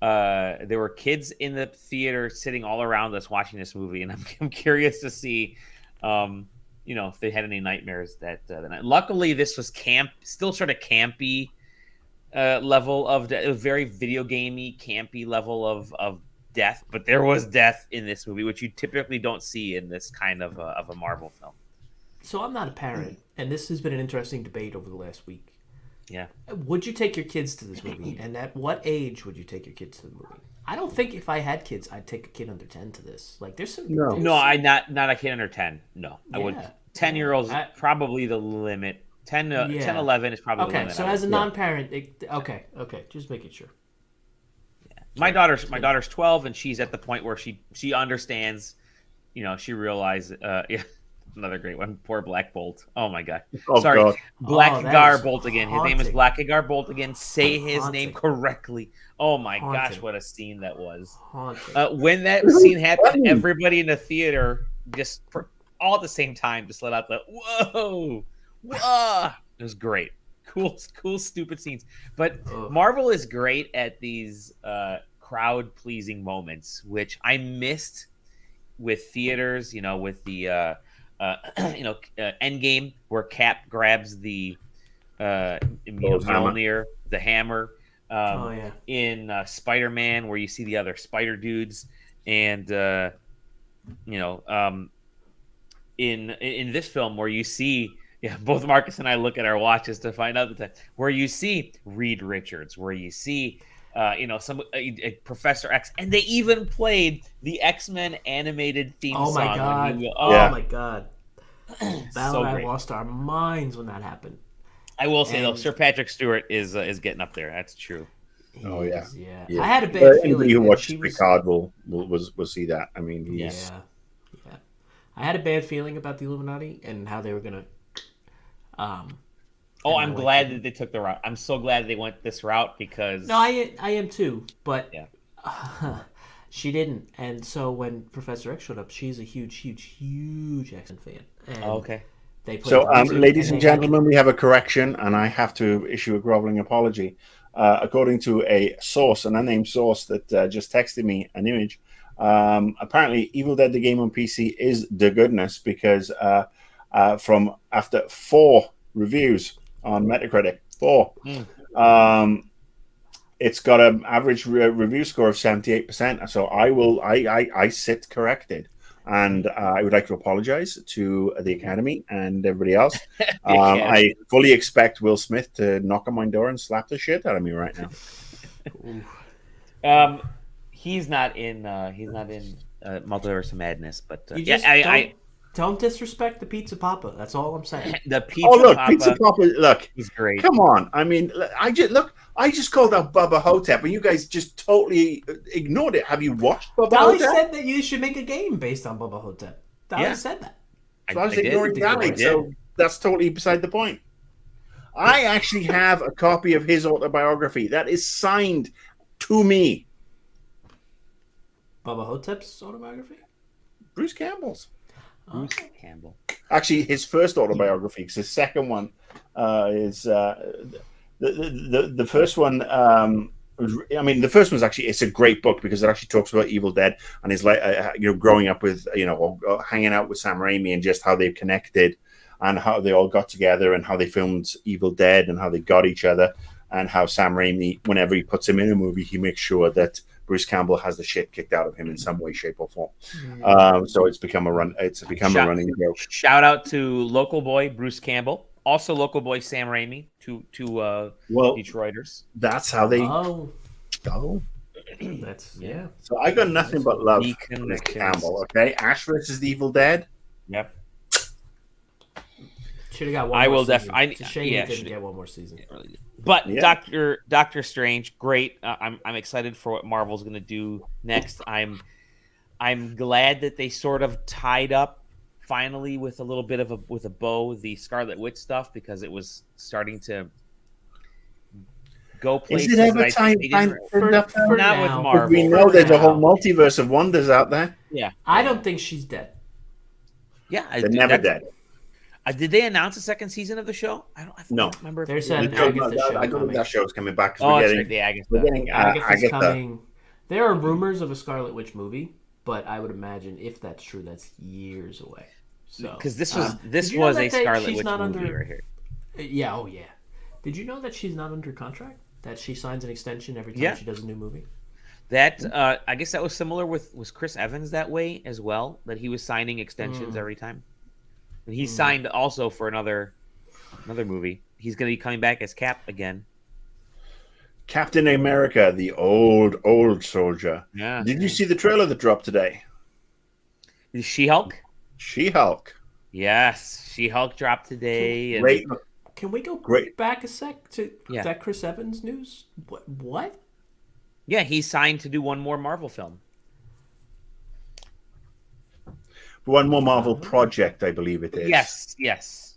were kids in the theater sitting all around us watching this movie, and I'm curious to see, if they had any nightmares that night. Luckily, this was still sort of campy level of very video gamey, campy level of death, but there was death in this movie, which you typically don't see in this kind of a Marvel film. So I'm not a parent, and this has been an interesting debate over the last week. Yeah. Would you take your kids to this movie? And at what age would you take your kids to the movie? I don't think if I had kids, I'd take a kid under 10 to this. Like, there's some. No. there's No, some- I not a kid under 10. No, I would. Yeah, 10-year-olds yeah. probably the limit. 10 to Yeah. 10, 11 is probably the Okay, limit. so as a non-parent, okay, just making sure. My daughter's 12, and she's at the point where she understands. She realizes. Yeah, another great one. Poor Black Bolt. Oh my god. Oh, Sorry, God. Blackgar is Bolt again. His name is haunting. Blackgar Bolt again. Say his name correctly. Oh my gosh, Haunting. what a scene that was. Haunting. When that scene happened, everybody in the theater just all at the same time just let out the whoa. It was great. Cool, stupid scenes. But Marvel is great at these crowd-pleasing moments, which I missed with theaters. With the Endgame, where Cap grabs the Mjolnir, the hammer. In Spider-Man, where you see the other Spider dudes, and in this film where you see. Yeah, both Marcus and I look at our watches to find out the time. Where you see Reed Richards, where you see, some Professor X, and they even played the X-Men animated theme song. My god! My god! Val and I lost our minds when that happened. I will say though, Sir Patrick Stewart is getting up there. That's true. Yeah. I had a bad feeling. Anybody who watches Picard will see that. I mean, yeah. I had a bad feeling about the Illuminati and how they were gonna. I'm glad that they took the route. I'm so glad they went this route because. No, I am too, but she didn't. And so when Professor X showed up, she's a huge X-Men fan. And okay. Ladies and gentlemen, we have a correction, and I have to issue a groveling apology. According to a source, an unnamed source that just texted me an image, apparently Evil Dead the game on PC is the goodness because from after 4 reviews on Metacritic, 4, it's got an average review score of 78%. So I sit corrected. And I would like to apologize to the Academy and everybody else. I fully expect Will Smith to knock on my door and slap the shit out of me right now. He's not in Multiverse of Madness, but don't disrespect the Pizza Papa. That's all I'm saying. The Pizza Papa. Pizza Papa. Look, he's great. Come on. I mean, I just called out Bubba Hotep, and you guys just totally ignored it. Have you watched Bubba Hotep? Dolly said that you should make a game based on Bubba Hotep. Dolly said that. So I was ignoring Dolly. So that's totally beside the point. I actually have a copy of his autobiography that is signed to me. Bubba Hotep's autobiography? Bruce Campbell's. Bruce Campbell. Actually, his first autobiography, because his second one is the first one. The first one's actually, it's a great book because it actually talks about Evil Dead and his growing up with or hanging out with Sam Raimi and just how they connected and how they all got together and how they filmed Evil Dead and how they got each other and how Sam Raimi, whenever he puts him in a movie, he makes sure that Bruce Campbell has the shit kicked out of him in some way, shape, or form. So it's become a running joke. Shout out to local boy Bruce Campbell, also local boy Sam Raimi, two Detroiters. That's how they. Oh, that's yeah. So I got nothing but love for Bruce Campbell. Okay, Ash versus the Evil Dead. Yep. Should have got one. I will definitely. It's a shame he didn't get one more season. But Doctor Strange, great. I'm excited for what Marvel's going to do next. I'm glad that they sort of tied up finally with a little bit of a bow the Scarlet Witch stuff because it was starting to go places. Is it ever time for not now. with Marvel? We know there's a whole multiverse of wonders out there. Yeah, I don't think she's dead. Yeah, they're never dead. Did they announce a second season of the show? I don't remember. If there's an Agatha show. I don't think that show's coming back. We're getting Agatha's coming. There are rumors of a Scarlet Witch movie, but I would imagine if that's true, that's years away. So because this was a Scarlet Witch movie right here. Yeah. Oh yeah. Did you know that she's not under contract? That she signs an extension every time she does a new movie. That I guess that was similar was Chris Evans that way as well. That he was signing extensions every time. And he signed also for another movie. he's going to be coming back as Cap again. Captain America, the old soldier. Yeah. Did you see the trailer that dropped today? She-Hulk? She-Hulk. Yes, She-Hulk dropped today. Great. Can we go Great. back a sec to that Chris Evans news? What? Yeah, he's signed to do one more Marvel film. One more Marvel project, I believe it is. Yes.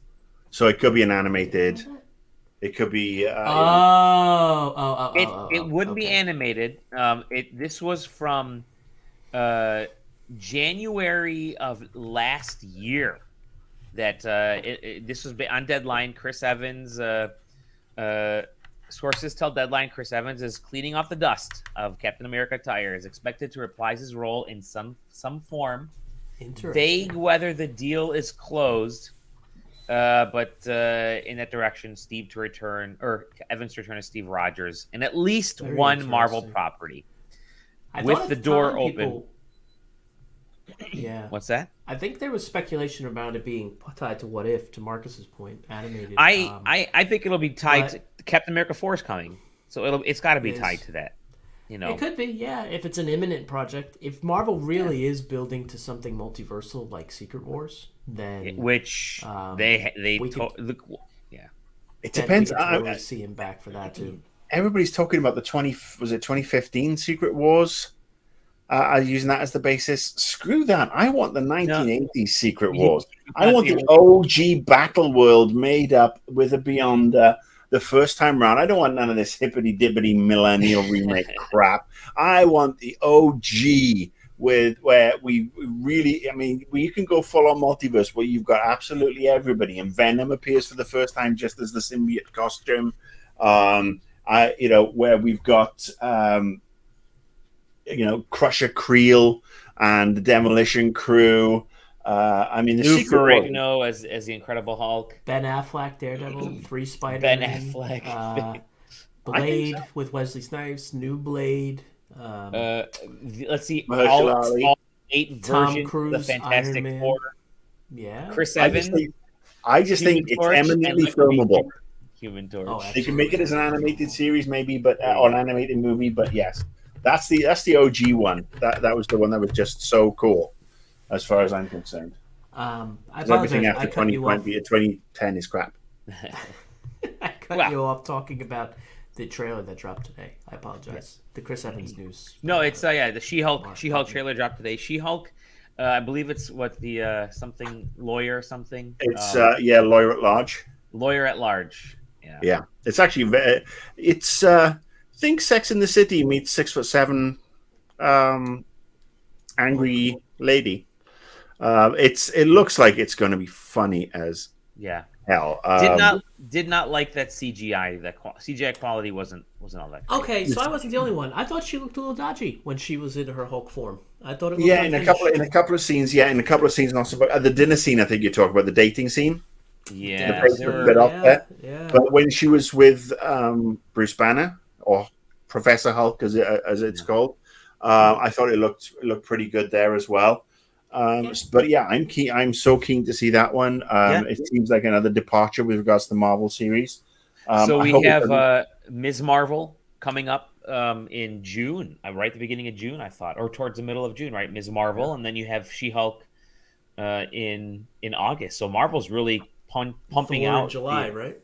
So it could be an animated. It could be. It wouldn't be animated. This was from January of last year. That this was on Deadline. Chris Evans. Sources tell Deadline Chris Evans is cleaning off the dust of Captain America attire. Is expected to reprise his role in some form. Vague whether the deal is closed. But in that direction, Evans to return as Steve Rogers in at least one Marvel property, with the door open. Yeah. What's that? I think there was speculation about it being tied to What If, to Marcus's point, animated. I think it'll be tied to Captain America 4 is coming, so it's got to be tied to that. It could be, yeah. If it's an imminent project, if Marvel really is building to something multiversal like Secret Wars, then It depends. I see him back for that too. Everybody's talking about the 2015 Secret Wars. Using that as the basis. Screw that. I want the 1980s Secret Wars. I want the OG battle world made up with a Beyonder the first time around. I don't want none of this hippity-dippity millennial remake crap. I want the OG where we really, you can go full on multiverse where you've got absolutely everybody, and Venom appears for the first time just as the symbiote costume. Where we've got Crusher Creel and the Demolition Crew. The Lou Secret Ferrigno as the Incredible Hulk. Ben Affleck, Daredevil, 3 Spider. Ben Affleck. Blade with Wesley Snipes, new Blade. Let's see. All 8 Tom versions Cruise, of the Fantastic Iron Man. Four. Yeah. Chris Evans. I just think it's eminently filmable. Human Torch. They can make it as an animated series, maybe, but or an animated movie. But yes, that's the OG one. That was the one that was just so cool, as far as I'm concerned. Everything after 2010 is crap. I cut you off talking about the trailer that dropped today. I apologize. The Chris Evans news. No, it's the She-Hulk trailer dropped today. She-Hulk, I believe it's something lawyer something. It's Lawyer at Large. Lawyer at Large. Yeah. It's actually think Sex in the City meets 6'7" angry lady. It looks like it's going to be funny as hell. Did not like that CGI. That CGI quality wasn't all that great. Okay, so I wasn't the only one. I thought she looked a little dodgy when she was in her Hulk form. I thought it looked in a couple of scenes. Yeah, in a couple of scenes. Also, the dinner scene. I think you talk about the dating scene. Yeah, But when she was with Bruce Banner or Professor Hulk, as it's called, I thought it looked pretty good there as well. But yeah, I'm keen. I'm so keen to see that one. It seems like another departure with regards to the Marvel series. So we have Ms. Marvel coming up in June, right at the beginning of June, I thought, or towards the middle of June, right? Ms. Marvel, and then you have She-Hulk in August. So Marvel's really pumping Thor out in July, right?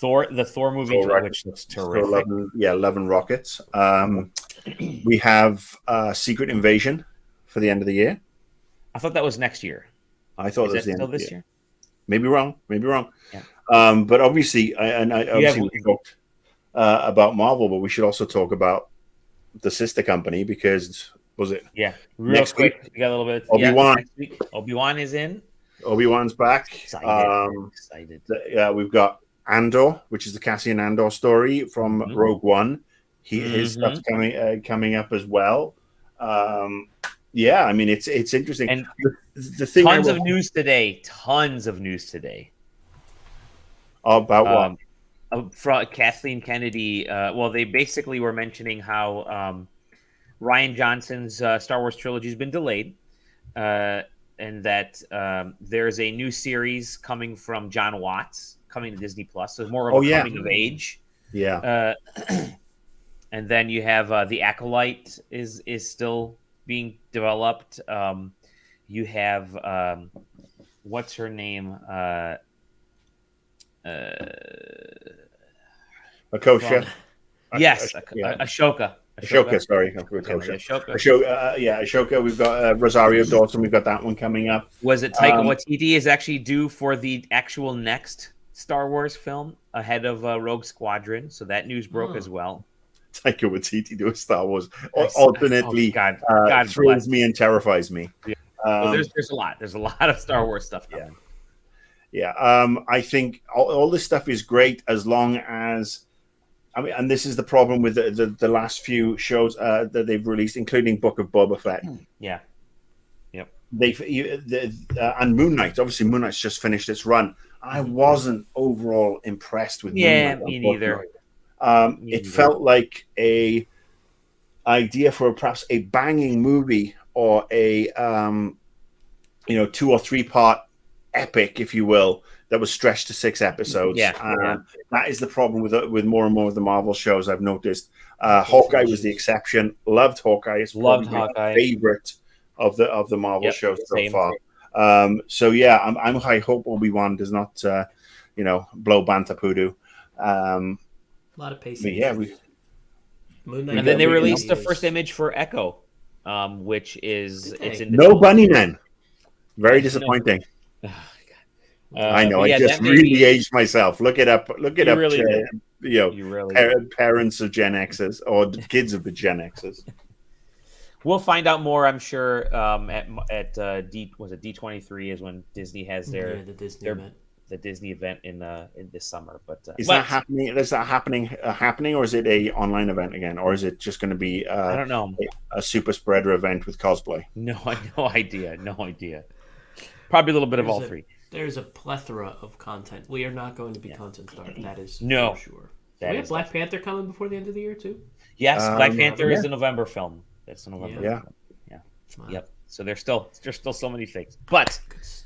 The Thor movie, which looks terrific. Love and Rockets. We have Secret Invasion for the end of the year. I thought that was next year. I thought it was the end still of the this year. year. Maybe wrong. Yeah. But obviously, we talked about Marvel, but we should also talk about the sister company because was it? Yeah. Next quick, week, we got a little bit. Obi-Wan. Obi-Wan is in. Obi-Wan's back. Excited. We've got Andor, which is the Cassian Andor story from Rogue One. His stuff's coming up as well. It's interesting. And the thing tons of news today. About what? From Kathleen Kennedy. They basically were mentioning how Rian Johnson's Star Wars trilogy has been delayed, and that there's a new series coming from John Watts coming to Disney Plus. So more of a coming of age. Yeah. And then you have The Acolyte is still being developed. You have what's her name? Akosha. Yes, yeah. Ashoka. Sorry, Ashoka. We've got Rosario Dawson. We've got that one coming up. Was it Taika Waititi is actually due for the actual next Star Wars film ahead of Rogue Squadron? So that news broke as well. Taika Waititi doing Star Wars alternately thrills me and terrifies me. Yeah. So there's a lot. There's a lot of Star Wars stuff coming. Yeah. I think all this stuff is great as long as, I mean, and this is the problem with the last few shows that they've released, including Book of Boba Fett. Yeah. Yep. And Moon Knight. Obviously, Moon Knight's just finished its run. I wasn't overall impressed with Moon Knight. Me neither. It felt like a idea for perhaps a banging movie or a 2 or 3 part epic, if you will, that was stretched to 6 episodes. That is the problem with more and more of the Marvel shows I've noticed. Hawkeye was the exception. Loved Hawkeye. It's probably my favorite of the Marvel shows so far. I hope Obi-Wan does not blow Banta Poodoo. A lot of pacing. And then they released the first image for Echo, which is it's in no Bunny Man. Very disappointing. I know. I just really aged myself. Look it up. Look it up. Parents of Gen X's or kids of the Gen X's. We'll find out more, I'm sure. At D23 is when Disney has their Disney event in this summer. But is that happening? Is that happening, or is it a online event again, or is it just going to be? I don't know. A super spreader event with cosplay. No idea. Probably a little bit of all three. There's a plethora of content. We are not going to be content starved. That is for sure. We have Black Panther coming before the end of the year too. Yes, Black Panther is a November film. That's a November. Yeah. Yep. So there's still so many things, but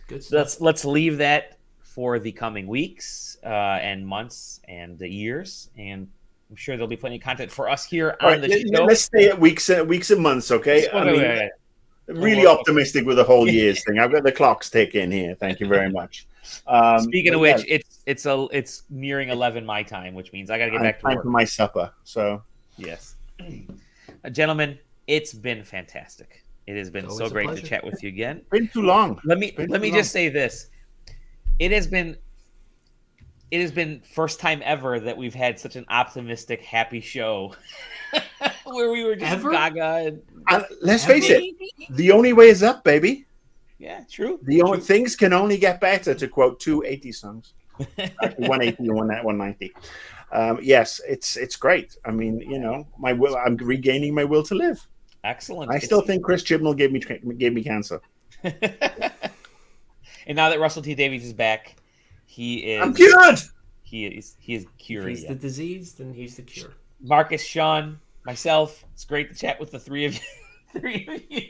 good stuff. Let's leave that for the coming weeks and months and years, and I'm sure there'll be plenty of content for us here on the show. Let's stay at weeks and months, okay? Really optimistic with the whole year's thing. I've got the clocks ticking here. Thank you very much. Speaking of which, it's nearing 11 my time, which means I got to get back to work. Time for my supper. So yes, gentlemen, it's been fantastic. It has been so great to chat with you again. Been too long. Let me just say this: it has been first time ever that we've had such an optimistic, happy show. Where we were just gaga. Let's face it, the only way is up, baby. Yeah, true. Things can only get better, to quote 280 songs. Actually, 180 and 190. Yes, it's great. I mean, I'm regaining my will to live. Excellent. I still think Chris Chibnall gave me cancer. And now that Russell T Davies is back, I'm cured. He is cured. If he's the disease, then he's the cure. Marcus, Sean, myself, it's great to chat with the three of you.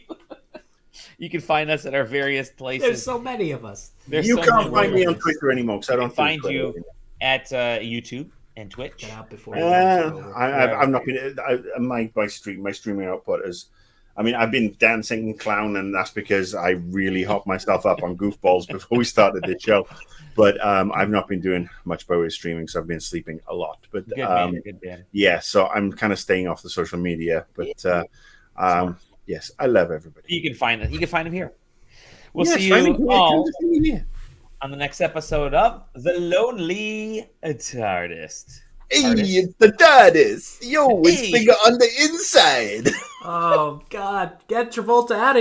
You can find us at our various places. There's so many of us. You can't find me on Twitter anymore because I don't find you at YouTube and Twitch. I'm not been my streaming output is. I mean, I've been dancing and clown, and that's because I really hopped myself up on goofballs before we started this show. But I've not been doing much by way of streaming, so I've been sleeping a lot. But good man. Yeah, so I'm kind of staying off the social media. But yes, I love everybody. You can find him here. We'll see you all on the next episode of The Lonely TARDIS. Hey, it's the TARDIS. Yo, it's bigger on the inside. Oh, God. Get Travolta out of here.